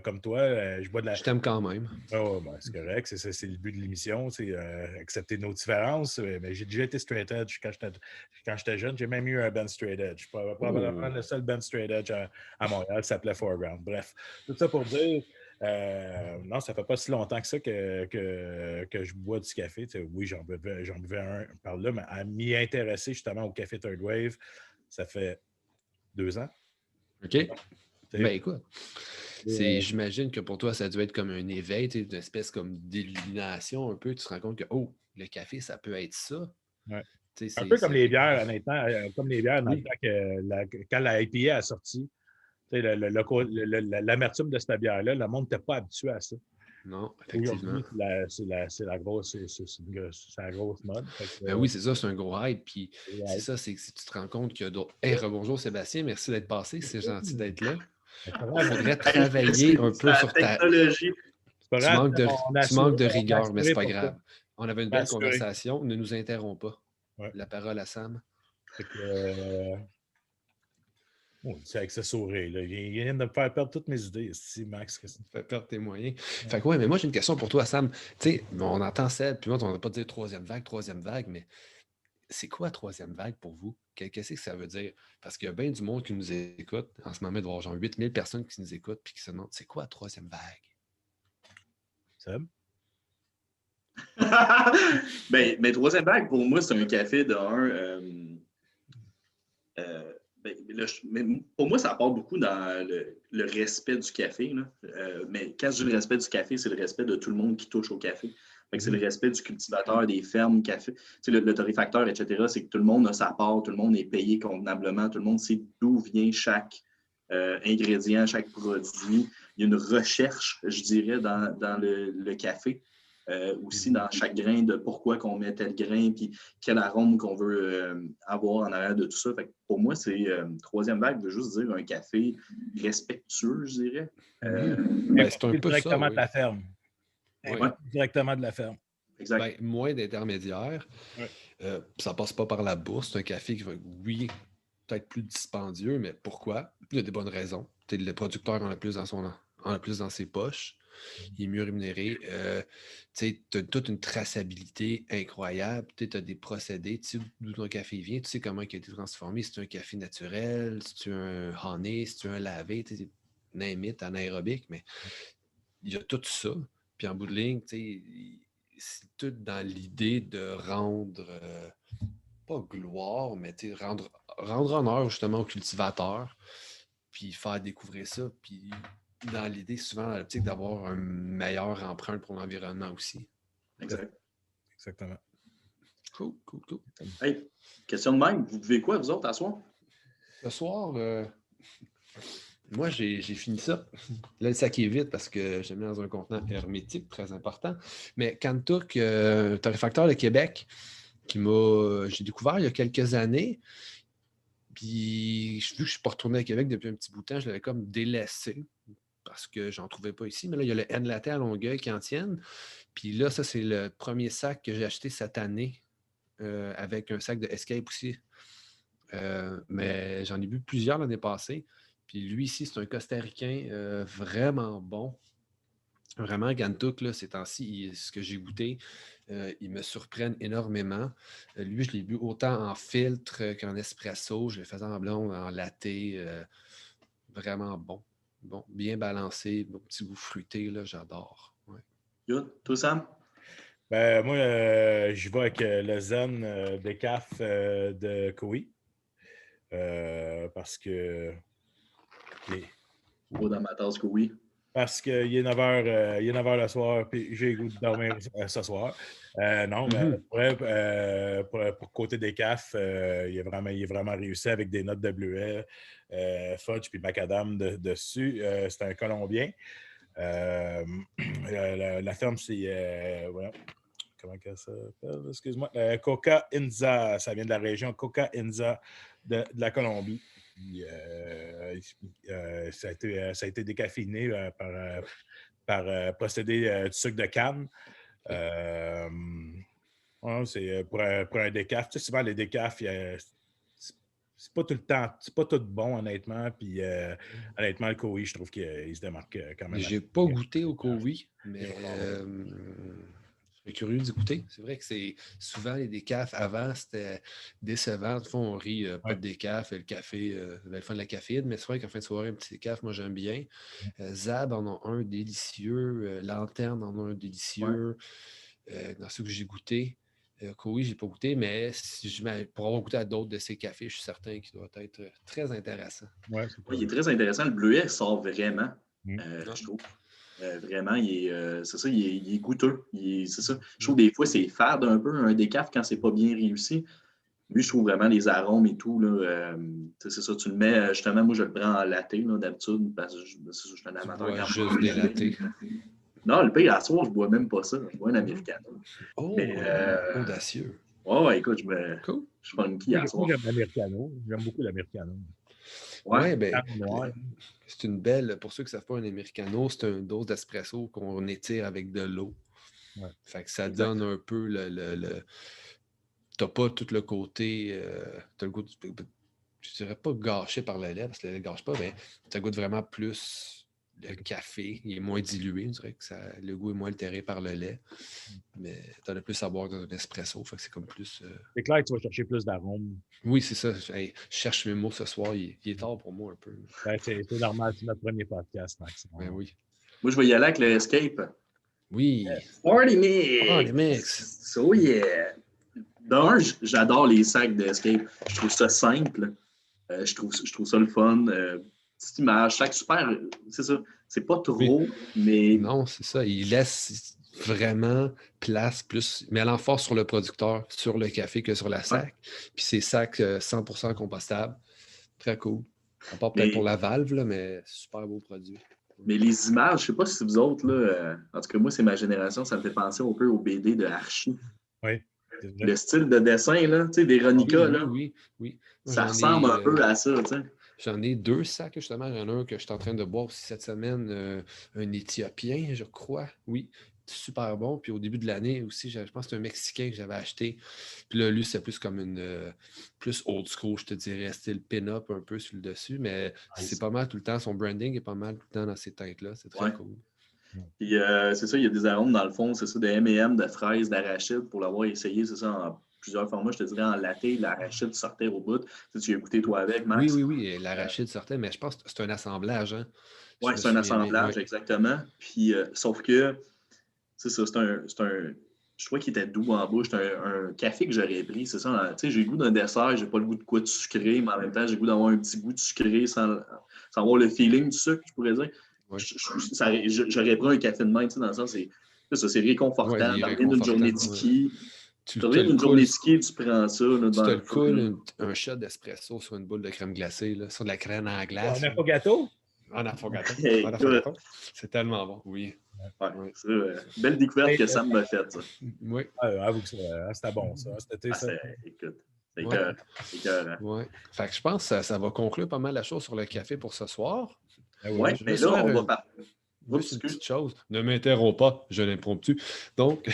Speaker 2: comme toi. Je bois de la...
Speaker 3: Je t'aime quand même.
Speaker 2: Oh, ben, c'est correct. C'est le but de l'émission, c'est accepter nos différences. Mais j'ai déjà été straight edge quand j'étais jeune. J'ai même eu un band straight edge. Probablement le seul band straight edge à Montréal qui s'appelait Foreground. Bref, tout ça pour dire, non, ça fait pas si longtemps que ça que je bois du café. Oui, j'en buvais un par là, mais à m'y intéresser justement au café Third Wave, ça fait 2 ans.
Speaker 3: OK. Ben écoute, j'imagine que pour toi, ça a dû être comme un éveil, une espèce comme d'illumination un peu. Tu te rends compte que, le café, ça peut être ça.
Speaker 2: Ouais. Un peu comme les bières, honnêtement, comme les bières dans
Speaker 3: Oui.
Speaker 2: le temps quand la IPA a sorti. L'amertume de cette bière-là, le monde n'était pas habitué à ça.
Speaker 3: Non, effectivement.
Speaker 2: C'est la grosse mode.
Speaker 3: Ben oui, c'est ça, c'est un gros hype. Puis c'est ça, c'est que si tu te rends compte qu'il y a d'autres. Hey, rebonjour Sébastien, merci d'être passé, c'est gentil d'être là. Il faudrait travailler un peu sur ta
Speaker 1: technologie.
Speaker 3: Tu manques de rigueur, mais c'est pas grave. On avait une belle conversation, ne nous interromps pas. Ouais. La parole à Sam.
Speaker 2: C'est avec ce sourire. Là. Il vient de me faire perdre toutes mes idées, Max.
Speaker 3: Fait perdre tes moyens. Fait que mais moi j'ai une question pour toi, Sam. Tu sais, on entend Seb, puis moi, on n'a pas dit troisième vague, mais c'est quoi la troisième vague pour vous? Qu'est-ce que ça veut dire? Parce qu'il y a bien du monde qui nous écoute. En ce moment, il doit y avoir genre 8000 personnes qui nous écoutent et qui se demandent c'est quoi la troisième vague?
Speaker 2: Seb?
Speaker 1: Mais troisième vague, pour moi, c'est un café de mais pour moi, ça part beaucoup dans le respect du café. Là. Mais quand je dis le respect du café, c'est le respect de tout le monde qui touche au café. C'est le respect du cultivateur, des fermes, café. Le torréfacteur, etc., c'est que tout le monde a sa part, tout le monde est payé convenablement, tout le monde sait d'où vient chaque ingrédient, chaque produit. Il y a une recherche, je dirais, dans le café. Aussi dans chaque grain de pourquoi qu'on met tel grain, puis quel arôme qu'on veut avoir en arrière de tout ça. Fait que pour moi, c'est troisième vague veut juste dire un café respectueux, je dirais.
Speaker 3: C'est un peu
Speaker 2: directement
Speaker 3: ça,
Speaker 2: de la ferme. Directement de la ferme.
Speaker 1: Exact.
Speaker 3: Moins d'intermédiaires. Ça passe pas par la bourse. C'est un café qui va, oui, peut-être plus dispendieux, mais pourquoi? Il y a des bonnes raisons. Le producteur en a plus dans ses poches. Il est mieux rémunéré. Tu as toute une traçabilité incroyable. Tu as des procédés. Tu sais d'où ton café vient. Tu sais comment il a été transformé. Si tu un café naturel, si tu un honey, si tu un lavé, name it, anaérobique. Mais il y a tout ça. Puis en bout de ligne, c'est tout dans l'idée de rendre, pas gloire, mais rendre honneur justement aux cultivateurs. Puis faire découvrir ça. Puis dans l'idée, souvent, dans l'optique d'avoir un meilleur empreinte pour l'environnement aussi.
Speaker 1: Exact.
Speaker 2: Exactement.
Speaker 3: Cool.
Speaker 1: Hey, question de même, vous buvez quoi, vous autres, à soir?
Speaker 3: Ce soir, moi, j'ai fini ça. Là, le sac est vide parce que j'ai mis dans un contenant hermétique, très important. Mais Cantouk, torréfacteur de Québec, j'ai découvert il y a quelques années. Puis, vu que je ne suis pas retourné à Québec depuis un petit bout de temps, je l'avais comme délaissé parce que j'en trouvais pas ici. Mais là, il y a le N-Latte à Longueuil qui en tienne. Puis là, ça, c'est le premier sac que j'ai acheté cette année avec un sac de Escape aussi. Mais j'en ai bu plusieurs l'année passée. Puis lui ici, c'est un Costaricain vraiment bon. Vraiment, Gantouk, là, ces temps-ci, ce que j'ai goûté, ils me surprennent énormément. Lui, je l'ai bu autant en filtre qu'en espresso. Je le faisais en blonde, en latte. Vraiment bon. Bon, bien balancé, bon petit goût fruité, là, j'adore. Ouais.
Speaker 1: Good. Toi, Sam?
Speaker 2: Ben, moi, je vais avec le Zen décaf de Koei. Parce que.
Speaker 1: Pas dans ma tasse que oui.
Speaker 2: Parce qu'il est 9h le soir, puis j'ai le goût de dormir ce soir. Non, mais pour côté des CAF, il est vraiment réussi avec des notes de bleuet, fudge puis macadam dessus. C'est un Colombien. La ferme, c'est... comment ça s'appelle? Excuse-moi. Coca Inza. Ça vient de la région Coca Inza de la Colombie. Puis, ça a été décaféiné par procédé du sucre de canne. C'est pour un décaf. Tu sais, souvent, les décafs, c'est pas tout le temps, c'est pas tout bon, honnêtement. Puis, honnêtement, le Koei, je trouve qu'il se démarque quand même.
Speaker 3: J'ai pas goûté au Koei, mais je serais curieux d'y goûter. C'est vrai que c'est souvent les décafs avant, c'était décevant. Des fois, on rit pas de décaf, le café, le fun de la caféine, mais c'est vrai qu'en fin de soirée, un petit décaf, moi j'aime bien. Zab en a un délicieux, Lanterne en a un délicieux. Dans ceux que j'ai goûté. Koei, je n'ai pas goûté, mais pour avoir goûté à d'autres de ces cafés, je suis certain qu'il doit être très intéressant.
Speaker 1: Ouais, il est très intéressant. Le bleuet sort vraiment, je trouve. Vraiment, c'est ça, il est goûteux. C'est ça. Je trouve des fois, c'est fade un peu, un décaf, quand c'est pas bien réussi. Lui, je trouve vraiment les arômes et tout. Là, c'est ça, tu le mets, justement, moi, je le prends en latte, d'habitude, parce que je suis un amateur.
Speaker 3: Tu bois juste des lattés.
Speaker 1: Non, le pire, à soir, je bois même pas ça. Je bois un americano.
Speaker 3: Oh, audacieux.
Speaker 1: Ouais, écoute,
Speaker 3: cool.
Speaker 1: Je suis funky à soir.
Speaker 2: J'aime l'americano. J'aime beaucoup l'americano.
Speaker 3: Ouais, ben, c'est une belle, pour ceux qui ne savent pas, un americano, c'est une dose d'espresso qu'on étire avec de l'eau. Ouais. Fait que ça donne un peu t'as pas tout le côté, t'as le goût, je dirais pas gâché par le lait, parce que le lait ne gâche pas, mais t'as le goût de vraiment plus le café, il est moins dilué, je dirais que le goût est moins altéré par le lait. Mais tu en as plus à boire dans un espresso, fait que c'est comme plus.
Speaker 2: C'est clair que tu vas chercher plus d'arômes.
Speaker 3: Oui, c'est ça. Hey, je cherche mes mots ce soir, il est tard pour moi un peu.
Speaker 2: Ben, c'est normal, c'est notre premier podcast, Max.
Speaker 3: Ben oui.
Speaker 1: Moi, je vais y aller avec le Escape.
Speaker 3: Oui.
Speaker 1: Party Mix!
Speaker 3: Party Mix!
Speaker 1: So yeah! D'un, j'adore les sacs d'Escape. Je trouve ça simple. Je trouve ça le fun. Petite image, sac super. C'est ça. C'est pas trop, mais.
Speaker 3: Non, c'est ça. Il laisse vraiment place plus, mais l'emphase sur le producteur, sur le café que sur la sac. Puis c'est sacs 100% compostables. Très cool. À part peut-être pour la valve, là, mais super beau produit.
Speaker 1: Mais les images, je sais pas si vous autres, là, en tout cas, moi, c'est ma génération, ça me fait penser un peu au BD de Archie.
Speaker 2: Oui.
Speaker 1: Le style de dessin, là, tu sais, Véronica, là.
Speaker 3: Oui.
Speaker 1: Ça ressemble un peu à ça, tu sais.
Speaker 3: J'en ai 2 sacs, justement. Il y en a un que je suis en train de boire aussi cette semaine, un Éthiopien, je crois. Oui, super bon. Puis au début de l'année aussi, je pense que c'est un Mexicain que j'avais acheté. Puis là, lui, c'est plus comme une plus old school, je te dirais, style pin-up un peu sur le dessus. Mais c'est pas mal tout le temps. Son branding est pas mal tout le temps dans ces teintes-là. C'est très cool.
Speaker 1: Puis c'est ça, il y a des arômes dans le fond, c'est ça, de M&M, de fraises, d'arachide, pour l'avoir essayé, c'est ça, en plusieurs formats, je te dirais en latte, l'arachide sortait au bout. Tu as goûté toi avec, Max?
Speaker 3: Oui, l'arachide sortait, mais je pense que c'est un assemblage. Hein?
Speaker 1: Oui, c'est un assemblage, exactement. Puis, sauf que, c'est ça, c'est un je crois qu'il était doux en bouche. C'est un café que j'aurais pris, c'est ça. Tu sais, j'ai le goût d'un dessert, j'ai pas le goût de quoi de sucré, mais en même temps, j'ai le goût d'avoir un petit goût de sucré sans avoir le feeling du sucre, je pourrais dire. Ouais. J'aurais pris un café de même, tu sais, dans le sens, c'est réconfortant. Tu reviens d'une journée de ski. Tu reviens d'une journée de ski, tu prends ça. Là,
Speaker 3: tu te le coules un shot d'espresso sur une boule de crème glacée, là, sur de la crème en glace.
Speaker 2: En affogato?
Speaker 3: En affogato.
Speaker 1: Hey,
Speaker 3: c'est tellement bon, oui.
Speaker 1: Ouais. C'est belle découverte que Sam m'a faite, ça.
Speaker 3: Oui.
Speaker 2: Avoue que c'était bon, ça. C'était ça.
Speaker 1: Écoute, c'est écœurant.
Speaker 3: Ouais. Fait que je pense que ça va conclure pas mal la chose sur le café pour ce soir.
Speaker 1: Oui, mais là, on va parler.
Speaker 3: Juste une petite chose. Ne m'interromps pas, je l'impromptu. Donc,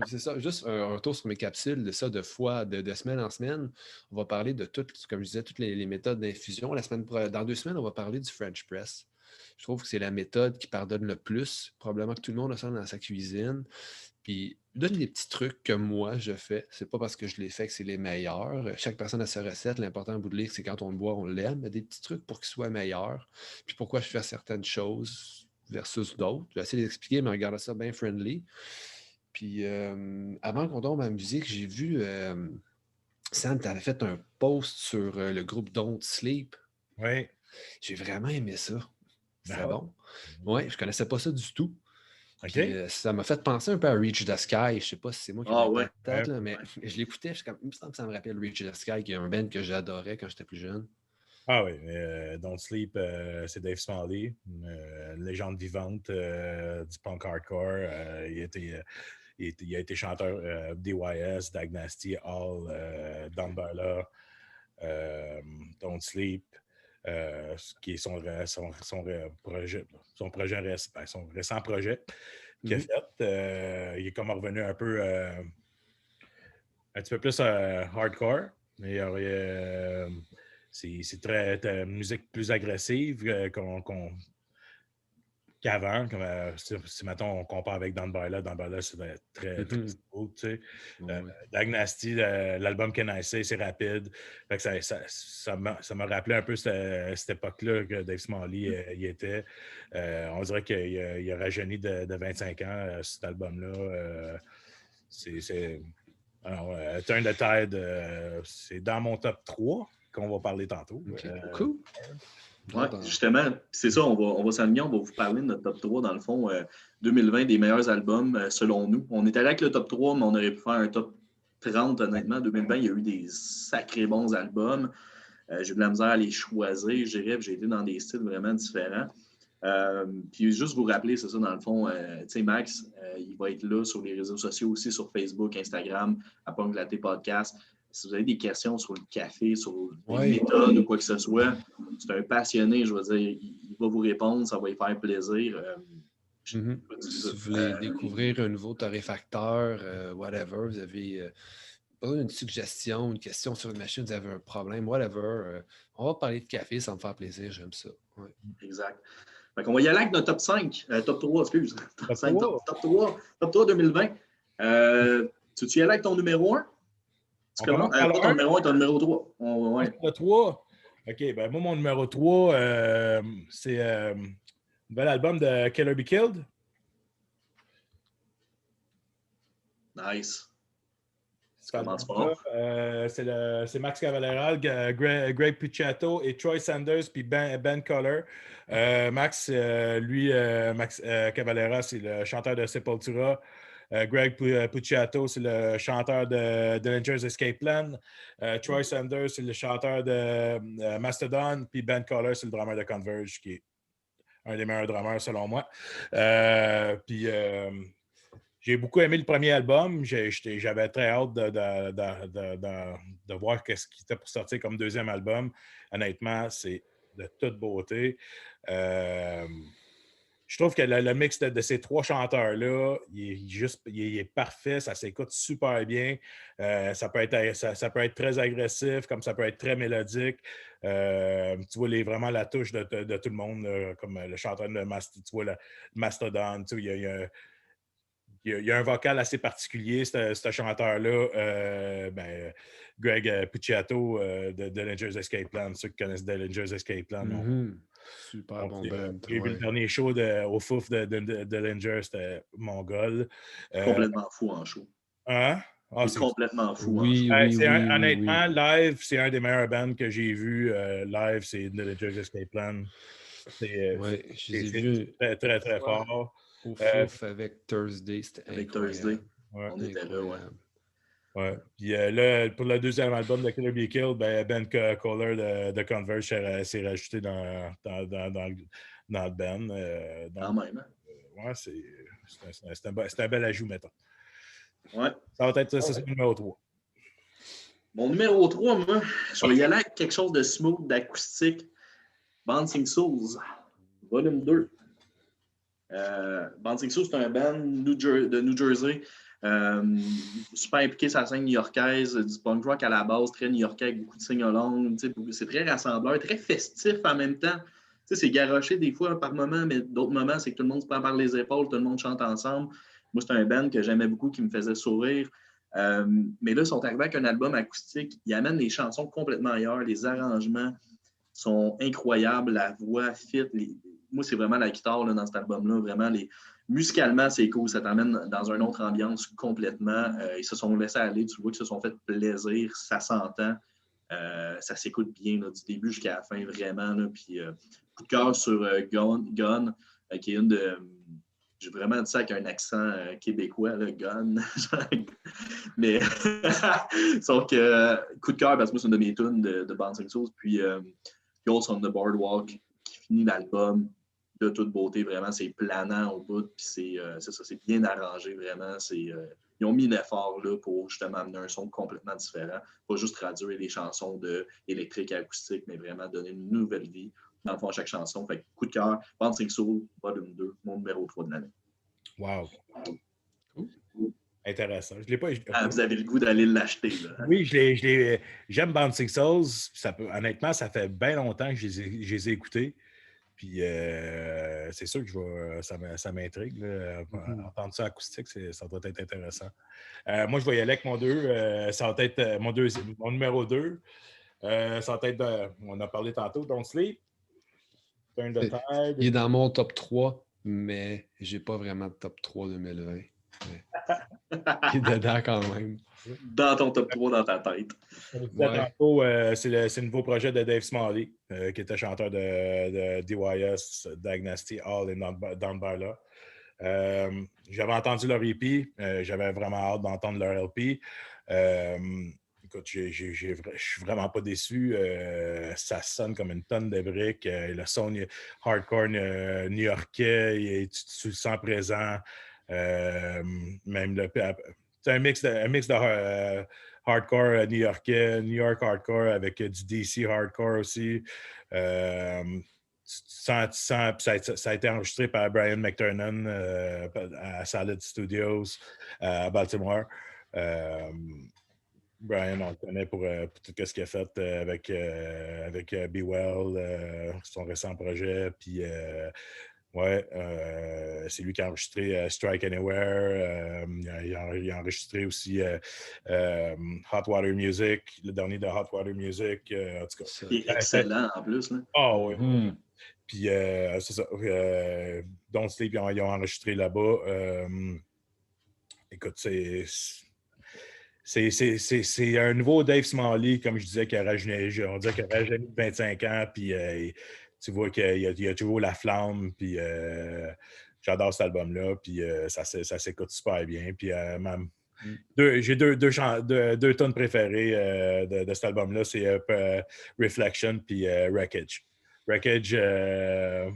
Speaker 3: c'est ça, juste un retour sur mes capsules de ça de semaine en semaine. On va parler de toutes, comme je disais, toutes les méthodes d'infusion. Dans 2 semaines, on va parler du French Press. Je trouve que c'est la méthode qui pardonne le plus. Probablement que tout le monde a ça dans sa cuisine. Puis, donne des petits trucs que moi, je fais. C'est pas parce que je les fais que c'est les meilleurs. Chaque personne a sa recette. L'important, au bout de lire, c'est quand on le boit, on l'aime. Mais des petits trucs pour qu'il soit meilleur. Puis, pourquoi je fais certaines choses versus d'autres. Je vais essayer d'expliquer, mais regarde ça bien friendly. Puis, avant qu'on tombe à la musique, j'ai vu, Sam, tu avais fait un post sur le groupe Don't Sleep.
Speaker 2: Oui.
Speaker 3: J'ai vraiment aimé ça. C'était bon. Oui, je ne connaissais pas ça du tout.
Speaker 2: Okay.
Speaker 3: Puis, ça m'a fait penser un peu à Reach the Sky. Je ne sais pas si c'est moi qui l'ai en tête, là, mais je l'écoutais. Il me semble que ça me rappelle Reach the Sky, qui est un band que j'adorais quand j'étais plus jeune.
Speaker 2: Ah oui, Don't Sleep, c'est Dave Smalley, une légende vivante du punk hardcore. Il a été chanteur DYS, Dag Nasty, All, Down Bala, Don't Sleep, qui est son récent projet qu'il a fait. Il est comme revenu un peu un petit peu plus hardcore, mais c'est très musique plus agressive qu'avant. Si mettons on compare avec Dan Barla, c'est très cool, tu sais. Dag Nasty, l'album Can I Say, c'est rapide. Fait que ça m'a rappelé un peu cette époque-là que Dave Smalley y était. On dirait qu'il a rajeuni de 25 ans cet album-là. Turn the Tide, c'est dans mon top 3 qu'on va parler tantôt.
Speaker 3: Cool.
Speaker 1: Oui, justement, c'est ça, on va s'aligner, on va vous parler de notre top 3, dans le fond, 2020 des meilleurs albums selon nous. On est allé avec le top 3, mais on aurait pu faire un top 30, honnêtement. 2020, il y a eu des sacrés bons albums. J'ai eu de la misère à les choisir, je dirais, j'ai été dans des styles vraiment différents. Puis juste vous rappeler, c'est ça, dans le fond, tu sais, Max, il va être là sur les réseaux sociaux aussi, sur Facebook, Instagram, à Punk Latte Podcast. Si vous avez des questions sur le café, sur les méthodes ou quoi que ce soit, c'est un passionné, je veux dire, il va vous répondre, ça va lui faire plaisir.
Speaker 3: Si vous voulez découvrir un nouveau torréfacteur, whatever, vous avez une suggestion, une question sur une machine, vous avez un problème, whatever, on va parler de café, ça me fait plaisir, j'aime ça. Ouais.
Speaker 1: Exact. Fait qu'on va y aller avec notre top 5, top 3, excuse.
Speaker 2: Top
Speaker 1: 5,
Speaker 2: 3.
Speaker 1: top 3 2020. Tu y aller avec ton numéro 1?
Speaker 2: On commence par
Speaker 1: Pas
Speaker 2: le
Speaker 1: ton
Speaker 2: 1?
Speaker 1: numéro 1, ton numéro 3. Ouais.
Speaker 2: Le 3. OK, ben moi, mon numéro 3, c'est un nouvel album de Killer Be Killed.
Speaker 1: Nice.
Speaker 2: C'est Max Cavalera, Greg Puciato et Troy Sanders, puis Ben Coller. Max Cavalera, c'est le chanteur de Sepultura. Greg Puciato, c'est le chanteur de Dillinger's Escape Plan. Troy Sanders, c'est le chanteur de Mastodon. Puis Ben Coller, c'est le drummer de Converge, qui est un des meilleurs drummers selon moi. J'ai beaucoup aimé le premier album. J'avais très hâte de voir ce qui était pour sortir comme deuxième album. Honnêtement, c'est de toute beauté. Je trouve que le mix de ces trois chanteurs-là, il est parfait, ça s'écoute super bien. Ça peut être très agressif, comme ça peut être très mélodique. Tu vois vraiment la touche de tout le monde, là, comme le chanteur de Mastodon. Il y a un vocal assez particulier, ce chanteur-là. Greg Puciato de Dillinger's Escape Plan, ceux qui connaissent Dillinger's Escape Plan.
Speaker 3: Super bon band.
Speaker 2: J'ai vu le dernier show au Fouf de Dillinger, c'était mongol.
Speaker 1: Complètement fou en show.
Speaker 2: Hein?
Speaker 1: C'est complètement fou en
Speaker 3: oui,
Speaker 1: show.
Speaker 3: oui,
Speaker 2: Honnêtement, live, c'est un des meilleurs bands que j'ai vu. Live, c'est Dillinger's Escape Plan.
Speaker 3: Je les ai vus
Speaker 2: très, très, très fort.
Speaker 3: Au Fouf avec Thursday, c'était
Speaker 1: avec
Speaker 3: incroyable.
Speaker 1: Thursday.
Speaker 2: Ouais.
Speaker 1: On était là, ouais.
Speaker 2: Ouais. Puis là, pour le deuxième album de Killer Be Killed, Ben Coller de Converge s'est rajouté dans le band.
Speaker 1: Quand même.
Speaker 2: Ouais, c'est un bel ajout, mettons.
Speaker 1: Ouais.
Speaker 2: Ça va être ça, c'est le numéro 3.
Speaker 1: Mon numéro 3, moi, je vais y aller avec quelque chose de smooth, d'acoustique. Bouncing Souls, volume 2. Bouncing Souls, c'est un band de New Jersey. Super impliqué sur la scène new-yorkaise, du punk rock à la base, très new-yorkais avec beaucoup de sing-along. C'est très rassembleur, très festif en même temps. C'est garoché des fois par moments, mais d'autres moments, c'est que tout le monde se prend par les épaules, tout le monde chante ensemble. Moi, c'est un band que j'aimais beaucoup, qui me faisait sourire. Mais là, ils sont arrivés avec un album acoustique. Ils amènent les chansons complètement ailleurs. Les arrangements sont incroyables. La voix fit. Moi, c'est vraiment la guitare là, dans cet album-là. Vraiment, musicalement, c'est cool. Ça t'amène dans une autre ambiance complètement. Ils se sont laissés aller. Tu vois qu'ils se sont fait plaisir. Ça s'entend. Ça s'écoute bien là, du début jusqu'à la fin, vraiment. Là. Puis, coup de cœur sur Gun, qui est une de... J'ai vraiment dit ça avec un accent québécois, là, Gun. Mais, sauf que coup de cœur, parce que moi, c'est une de mes tunes de Bouncing Souls. Puis, Ghosts on the Boardwalk, qui finit l'album de toute beauté. Vraiment, c'est planant au bout. Puis, c'est bien arrangé, vraiment. Ils ont mis l'effort là, pour justement amener un son complètement différent. Pas juste traduire les chansons de électrique et acoustique, mais vraiment donner une nouvelle vie dans le fond à chaque chanson. Fait que coup de cœur, Bouncing Soul, volume 2, mon numéro 3 de l'année.
Speaker 2: Wow. Intéressant. Je l'ai pas.
Speaker 1: Vous avez le goût d'aller l'acheter. Là.
Speaker 2: Oui, j'aime Bouncing Souls. Honnêtement, ça fait bien longtemps que je les ai écoutés. Puis c'est sûr que ça m'intrigue. Entendre ça acoustique, ça doit être intéressant. Moi, je vais y aller avec mon 2. Ça va être mon numéro 2. Ça va être, on a parlé tantôt, Don't Sleep. Turn the Tide.
Speaker 3: Il est dans mon top 3, mais j'ai pas vraiment de top 3 2020. Il est dedans quand même.
Speaker 1: Dans ton top 3 dans ta tête.
Speaker 2: Tantôt, c'est le nouveau projet de Dave Smalley, qui était chanteur de DYS, Diagnosty, All et Down by Law. J'avais entendu leur EP, j'avais vraiment hâte d'entendre leur LP. Écoute, je suis vraiment pas déçu. Ça sonne comme une tonne de briques. Le son hardcore new-yorkais, tu le sens présent. Même c'est un mix de hardcore new-yorkais, New York hardcore avec du DC hardcore aussi. Ça a été enregistré par Brian McTernan à Salad Studios à Baltimore. Brian, on le connaît pour tout ce qu'il a fait avec Be Well, son récent projet. Puis, c'est lui qui a enregistré Strike Anywhere. Il a enregistré aussi Hot Water Music, le dernier de Hot Water Music. En tout cas.
Speaker 1: Il est excellent en plus. Là.
Speaker 2: Oui. Puis, c'est ça. Don't Sleep, ils ont enregistré là-bas. Écoute, c'est un nouveau Dave Smalley, comme je disais, on dirait qu'il a rajeuni de 25 ans, puis tu vois qu'il y a toujours la flamme, puis j'adore cet album-là, puis ça s'écoute super bien. Puis j'ai deux tonnes préférées de cet album-là, c'est Reflection puis Wreckage. Wreckage,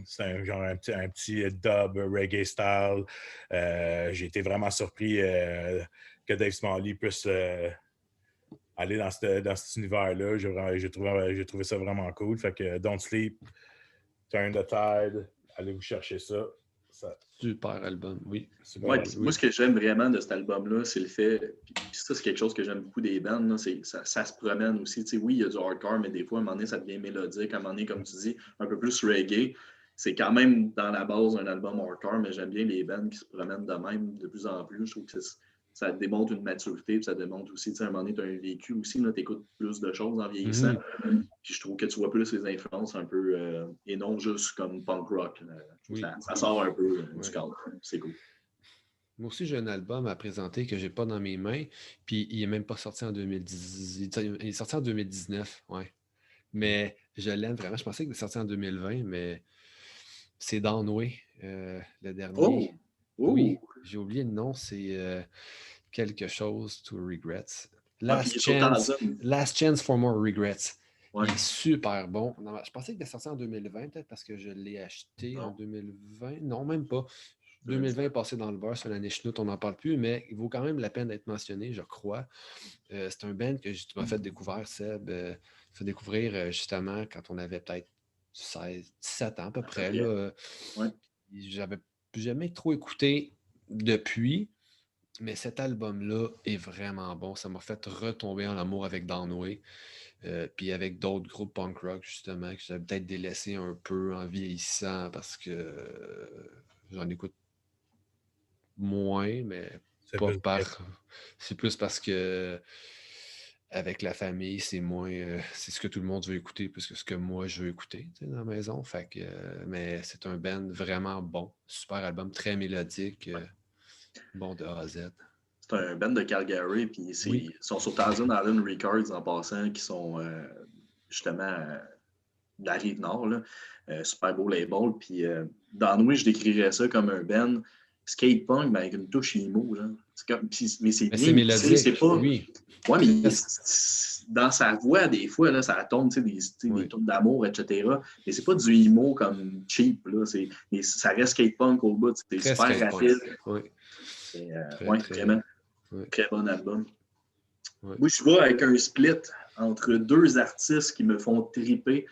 Speaker 2: c'est un petit dub reggae style. J'ai été vraiment surpris que Dave Smalley puisse aller dans cet univers-là. J'ai trouvé ça vraiment cool. Fait que Don't Sleep, Turn the Tide, allez vous chercher ça.
Speaker 3: Super album, oui.
Speaker 1: Moi, ce que j'aime vraiment de cet album-là, c'est le fait, puis ça, c'est quelque chose que j'aime beaucoup des bands, là, ça se promène aussi. Tu sais, oui, il y a du hardcore, mais des fois, à un moment donné, ça devient mélodique. À un moment donné, comme tu dis, un peu plus reggae. C'est quand même, dans la base, un album hardcore, mais j'aime bien les bands qui se promènent de même de plus en plus. Je trouve que ça démontre une maturité, puis ça démontre aussi, tu sais, à un moment donné, tu as un vécu aussi, tu écoutes plus de choses en vieillissant. Puis je trouve que tu vois plus les influences un peu, et non juste comme punk rock. Ça sort un peu du cadre. C'est cool.
Speaker 3: Moi aussi, j'ai un album à présenter que je n'ai pas dans mes mains, puis il n'est même pas sorti en 2010. Il est sorti en 2019, ouais. Mais je l'aime vraiment. Je pensais qu'il était sorti en 2020, mais c'est Downway, le dernier. Oui, j'ai oublié le nom, c'est quelque chose to regrets. Last Chance for More Regrets. Ouais. Il est super bon. Non, je pensais qu'il était sorti en 2020, peut-être parce que je l'ai acheté en 2020. Non, même pas. 2020 est passé dans le beurre, c'est l'année chenoute, on n'en parle plus, mais il vaut quand même la peine d'être mentionné, je crois. C'est un band que tu m'as fait découvrir, Seb. Fait découvrir justement quand on avait peut-être 16, 17 ans à peu près. Là.
Speaker 1: Ouais.
Speaker 3: J'avais jamais trop écouté depuis, mais cet album-là est vraiment bon. Ça m'a fait retomber en amour avec Downway. Puis avec d'autres groupes punk rock, justement, que j'avais peut-être délaissé un peu en vieillissant parce que j'en écoute moins, mais c'est plus parce que avec la famille, c'est moins c'est ce que tout le monde veut écouter plus que ce que moi je veux écouter dans la maison. Fait que, mais c'est un band vraiment bon. Super album, très mélodique, bon de A à Z.
Speaker 1: C'est un band de Calgary, puis ils sont sur Thousand Island Records en passant, qui sont justement de la Rive-Nord, super beau label. Puis Downway, je décrirais ça comme un band skate punk, mais avec une touche emo. Là. Mais c'est
Speaker 3: mélodique.
Speaker 1: C'est pas...
Speaker 3: Oui.
Speaker 1: Ouais, mais dans sa voix, des fois, là, ça tombe des tours d'amour, etc. Mais c'est pas du emo comme cheap. Là. Ça reste skate punk au bout. C'est super rapide.
Speaker 3: Oui.
Speaker 1: Vraiment. Très bon album. Ouais. Moi, je vois avec un split entre deux artistes qui me font triper.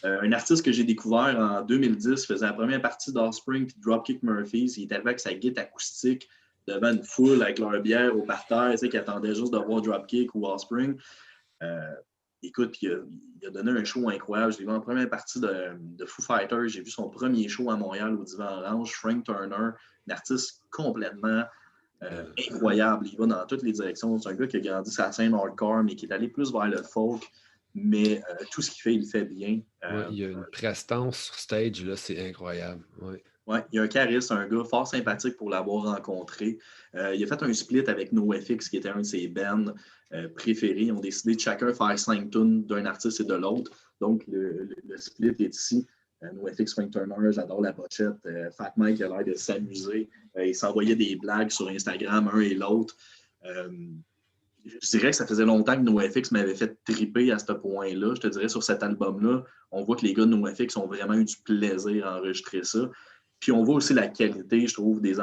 Speaker 1: Un artiste que j'ai découvert en 2010 faisait la première partie d'Offspring puis Dropkick Murphys. Il était arrivé avec sa guitare acoustique devant une foule avec leur bière au parterre, qui attendait juste de voir Dropkick ou Offspring. Écoute, il a donné un show incroyable. Je l'ai vu en première partie de Foo Fighters. J'ai vu son premier show à Montréal au Divan Orange. Frank Turner, un artiste complètement incroyable. Il va dans toutes les directions. C'est un gars qui a grandi sa scène hardcore, mais qui est allé plus vers le folk. Mais tout ce qu'il fait, il le fait bien.
Speaker 3: Il y a une prestance sur stage, là, c'est incroyable.
Speaker 1: Ouais, il y a un charisme, un gars fort sympathique pour l'avoir rencontré. Il a fait un split avec NoFX, qui était un de ses bands préférés. Ils ont décidé de chacun faire 5 tunes d'un artiste et de l'autre. Donc, le split est ici. NoFX, Frank Turner, j'adore la pochette. Fat Mike a l'air de s'amuser. Ils s'envoyaient des blagues sur Instagram, un et l'autre. Je dirais que ça faisait longtemps que NoFX m'avait fait triper à ce point-là. Je te dirais, sur cet album-là, on voit que les gars de NoFX ont vraiment eu du plaisir à enregistrer ça. Puis on voit aussi la qualité, je trouve, des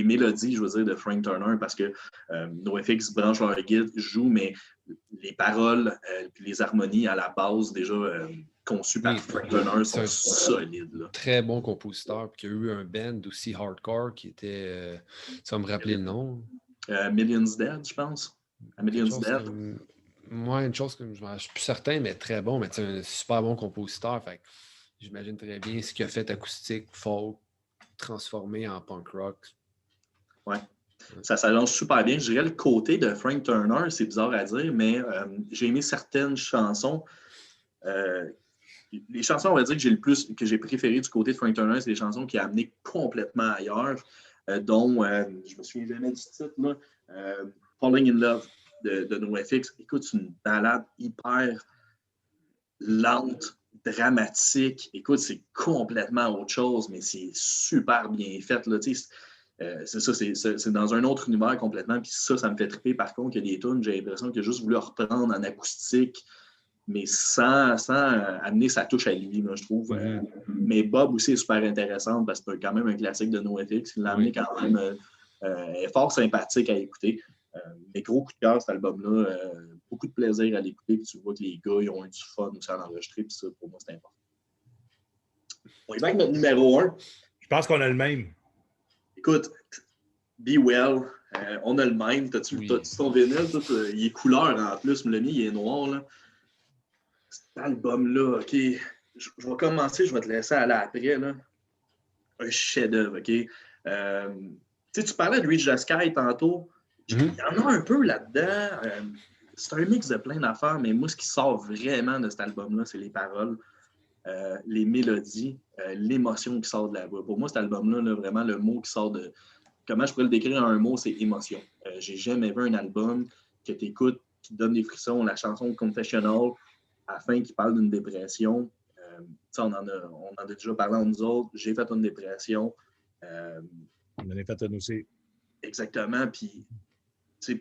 Speaker 1: mélodies, je veux dire, de Frank Turner, parce que NoFX branche leur guide, joue, mais les paroles puis les harmonies à la base, déjà conçues par Frank Turner, sont solides. Là.
Speaker 3: Très bon compositeur, puis il y a eu un band aussi hardcore qui était... ça va me rappeler le nom.
Speaker 1: Millions Dead, je pense. A Million's Dead.
Speaker 3: Moi, une chose que je ne suis plus certain, mais très bon, mais tu sais, un super bon compositeur. Fait que j'imagine très bien ce qu'il a fait acoustique, folk, transformé en punk rock.
Speaker 1: Ouais. Ça s'allonge super bien. Je dirais le côté de Frank Turner, c'est bizarre à dire, mais j'ai aimé certaines chansons. Les chansons, on va dire, que j'ai préférées du côté de Frank Turner, c'est les chansons qui a amené complètement ailleurs, dont, je me souviens jamais du titre, là, Falling in Love de NoFX. Écoute, c'est une balade hyper lente, dramatique. Écoute, c'est complètement autre chose, mais c'est super bien fait. Là, c'est ça, c'est dans un autre univers complètement. Puis ça me fait triper. Par contre, il y a des tunes, j'ai l'impression qu'il a juste voulu reprendre en acoustique, mais sans amener sa touche à lui, là, je trouve. Mais Bob aussi est super intéressante parce que c'est quand même un classique de NoFX. Il l'a amené quand même est fort sympathique à écouter. Mais gros coup de cœur, cet album-là. Beaucoup de plaisir à l'écouter. Puis tu vois que les gars ils ont eu du fun aussi à l'enregistrer. Puis ça, pour moi, c'est important. On y va avec notre numéro 1.
Speaker 2: Je pense qu'on a le même.
Speaker 1: Écoute, Be Well, on a le même. T'as-tu ton vinyle? Il est couleur en plus, mais le mien, il est noir. Là. Cet album-là, OK. Je vais commencer, je vais te laisser aller après. Là. Un chef-d'œuvre, OK? Tu parlais de Reach the Sky tantôt. Il y en a un peu là-dedans. C'est un mix de plein d'affaires, mais moi, ce qui sort vraiment de cet album-là, c'est les paroles, les mélodies, l'émotion qui sort de la voix. Pour moi, cet album-là, là, vraiment, le mot qui sort de... Comment je pourrais le décrire en un mot, c'est émotion. J'ai jamais vu un album que tu écoutes, qui te donne des frissons. La chanson Confessional, à la fin, qui parle d'une dépression. On en a déjà parlé entre nous autres. J'ai fait une dépression.
Speaker 2: On en a fait une aussi.
Speaker 1: Exactement. Puis,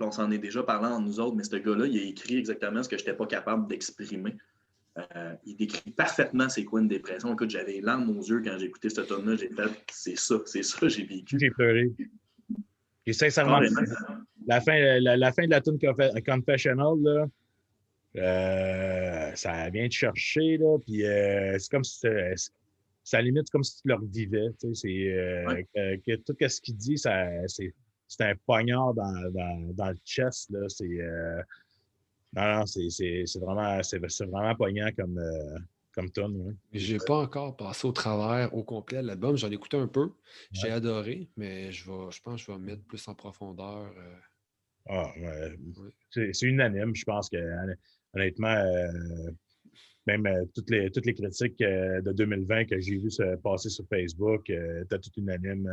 Speaker 1: on s'en est déjà parlé entre nous autres, mais ce gars-là, il a écrit exactement ce que je n'étais pas capable d'exprimer. Il décrit parfaitement c'est quoi une dépression. Écoute, j'avais les larmes aux yeux quand j'ai écouté ce tome-là. J'ai fait, c'est ça, j'ai vécu.
Speaker 2: J'ai pleuré. Et sincèrement, la fin de la tune Confessional, là, ça vient te chercher, là, puis c'est comme si ça limite comme si tu le revivais. Que tout ce qu'il dit, c'est un poignard dans le chest. Là, non, c'est vraiment poignant comme tune. Ouais.
Speaker 3: Je n'ai pas encore passé au travers au complet de l'album. J'en ai écouté un peu. J'ai adoré, mais je pense que je vais mettre plus en profondeur.
Speaker 2: C'est unanime. Je pense que honnêtement, même toutes les critiques de 2020 que j'ai vues passer sur Facebook, étaient toutes unanimes.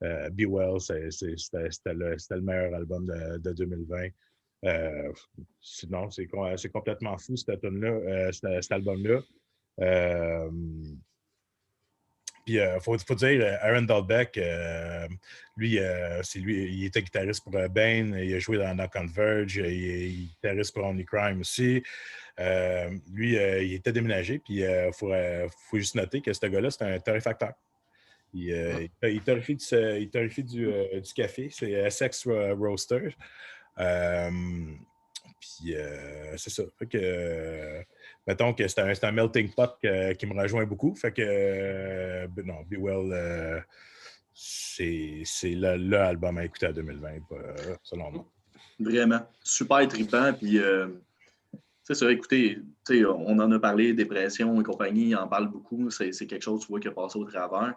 Speaker 2: Be Well, c'était le meilleur album de 2020. Sinon, c'est complètement fou, cet album-là. Puis, il faut dire, Aaron Dalbeck, lui, il était guitariste pour Bane, il a joué dans Converge, il est guitariste pour Only Crime aussi. Lui, il était déménagé, puis il faut juste noter que ce gars-là, c'est un torréfacteur. Il torréfie du café, c'est Sex Roaster. Puis c'est ça. Fait que, mettons que c'est un melting pot qui me rejoint beaucoup. Fait que, non, Be Well, c'est le album à écouter à 2020, selon moi.
Speaker 1: Vraiment. Super trippant. Puis, c'est ça, écoutez, on en a parlé, dépression et compagnie, il en parle beaucoup. C'est quelque chose, tu vois, qui a passé au travers.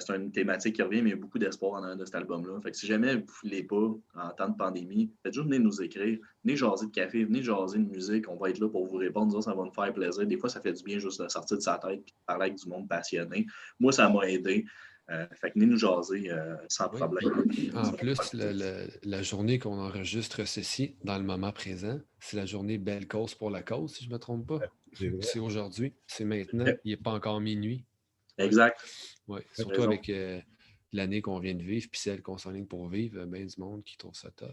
Speaker 1: C'est une thématique qui revient, mais il y a beaucoup d'espoir en de cet album-là. Fait que si jamais vous ne voulez pas, en temps de pandémie, faites juste venir nous écrire, venez jaser de café, venez jaser de musique, on va être là pour vous répondre, disons, ça va nous faire plaisir. Des fois, ça fait du bien juste de sortir de sa tête et de parler avec du monde passionné. Moi, ça m'a aidé. Fait que venez nous jaser sans problème.
Speaker 3: En plus, la journée qu'on enregistre ceci, dans le moment présent, c'est la journée Belle Cause pour la cause, si je ne me trompe pas. C'est aujourd'hui, c'est maintenant, il n'est pas encore minuit.
Speaker 1: Exact.
Speaker 3: Oui, surtout avec l'année qu'on vient de vivre, puis celle qu'on s'enligne pour vivre, bien du monde qui trouve ça tough.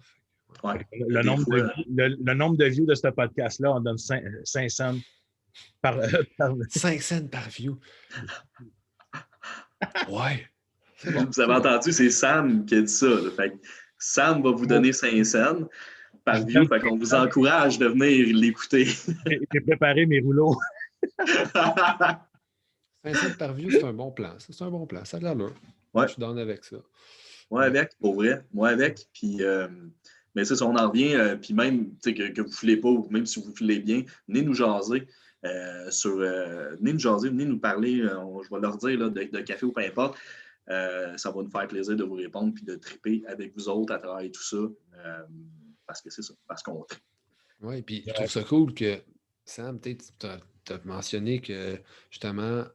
Speaker 1: Ouais.
Speaker 2: Le nombre de views de ce podcast-là, on donne 5 cents par
Speaker 3: 5 cents par view. Ouais.
Speaker 1: Bon, vous avez entendu, c'est Sam qui a dit ça. Là. Fait que Sam va vous donner 5 cents par view. Fait qu'on vous encourage de venir l'écouter.
Speaker 2: J'ai préparé mes rouleaux.
Speaker 3: 5 cents par view, c'est un bon plan. C'est un bon plan. Ça a de l'allure.
Speaker 1: Ouais.
Speaker 3: Je suis down avec ça.
Speaker 1: Moi avec, pour vrai. Moi avec. Puis Mais c'est ça, on en revient, puis même que vous ne filez pas, ou même si vous filez bien, venez nous jaser. Venez nous jaser, venez nous parler, je vais leur dire là, de café ou peu importe. Ça va nous faire plaisir de vous répondre puis de triper avec vous autres à travers tout ça. Parce que c'est ça, parce qu'on tripe.
Speaker 3: Oui, puis je trouve ça cool que, Sam, tu as mentionné que justement,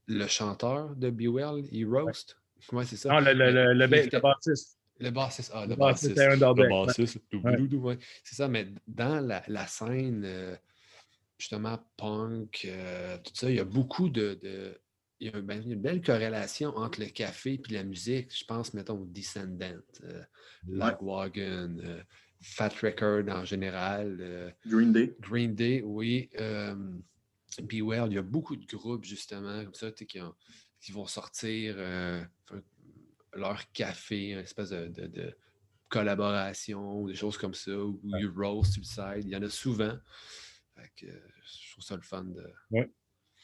Speaker 3: le chanteur de Be Well, il roast. Oui, c'est ça.
Speaker 2: Non, le bassiste.
Speaker 3: Le bassiste. Ah, le
Speaker 2: bassiste.
Speaker 3: bassiste.
Speaker 2: Le
Speaker 3: bassiste. Ouais. C'est ça, mais dans la scène, justement, punk, tout ça, il y a beaucoup il y a une belle corrélation entre le café et la musique. Je pense, mettons, aux Descendants, Lagwagon, Fat Record en général.
Speaker 1: Green
Speaker 3: Day, oui. Be Well, il y a beaucoup de groupes, justement, comme ça, qui vont sortir leur café, une espèce de collaboration ou des choses comme ça, ou you roast suicide. Il y en a souvent. Fait que, je trouve ça le fun de...
Speaker 2: Ouais.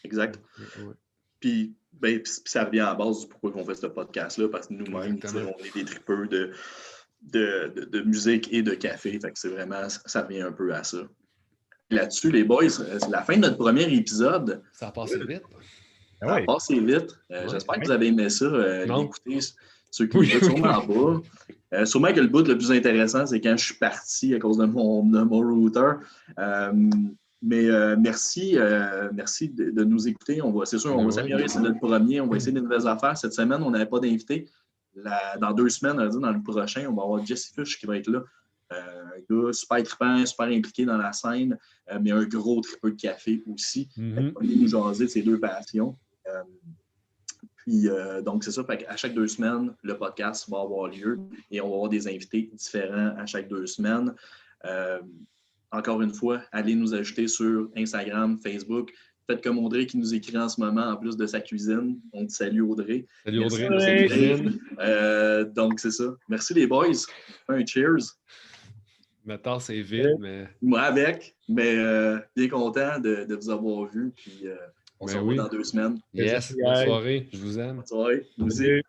Speaker 1: Exact.
Speaker 3: Ouais.
Speaker 1: Puis ça revient à la base du pourquoi on fait ce podcast-là, parce que nous-mêmes, on est des tripeurs de musique et de café. Fait que c'est vraiment, ça revient un peu à ça. Là-dessus, les boys, c'est la fin de notre premier épisode.
Speaker 3: Ça a passé vite.
Speaker 1: Ça a passé vite. J'espère que vous avez aimé ça, l'écouter. Ceux qui écoutent sûrement en bas. Sûrement que le bout le plus intéressant, c'est quand je suis parti à cause de mon router. Mais merci de nous écouter. C'est sûr, on va s'améliorer, c'est notre premier. On va essayer de nouvelles affaires. Cette semaine, on n'avait pas d'invité. Dans 2 semaines, on va dire, dans le prochain, on va avoir Jesse Fish qui va être là. Un gars super trippant, super impliqué dans la scène, mais un gros tripeux de café aussi. On va nous jaser de ces 2 passions. Donc, c'est ça. À chaque 2 semaines, le podcast va avoir lieu et on va avoir des invités différents à chaque 2 semaines. Encore une fois, allez nous ajouter sur Instagram, Facebook. Faites comme Audrey qui nous écrit en ce moment en plus de sa cuisine. On te salue, Audrey.
Speaker 3: Salut, Audrey.
Speaker 1: Donc, c'est ça. Merci les boys. Un cheers.
Speaker 3: Maintenant, c'est vite, mais...
Speaker 1: Moi avec, mais bien content de vous avoir vu. Puis on se revoit dans 2 semaines.
Speaker 3: Yes, bonne soirée. Je vous aime.
Speaker 1: Bonne soirée. Nous aussi.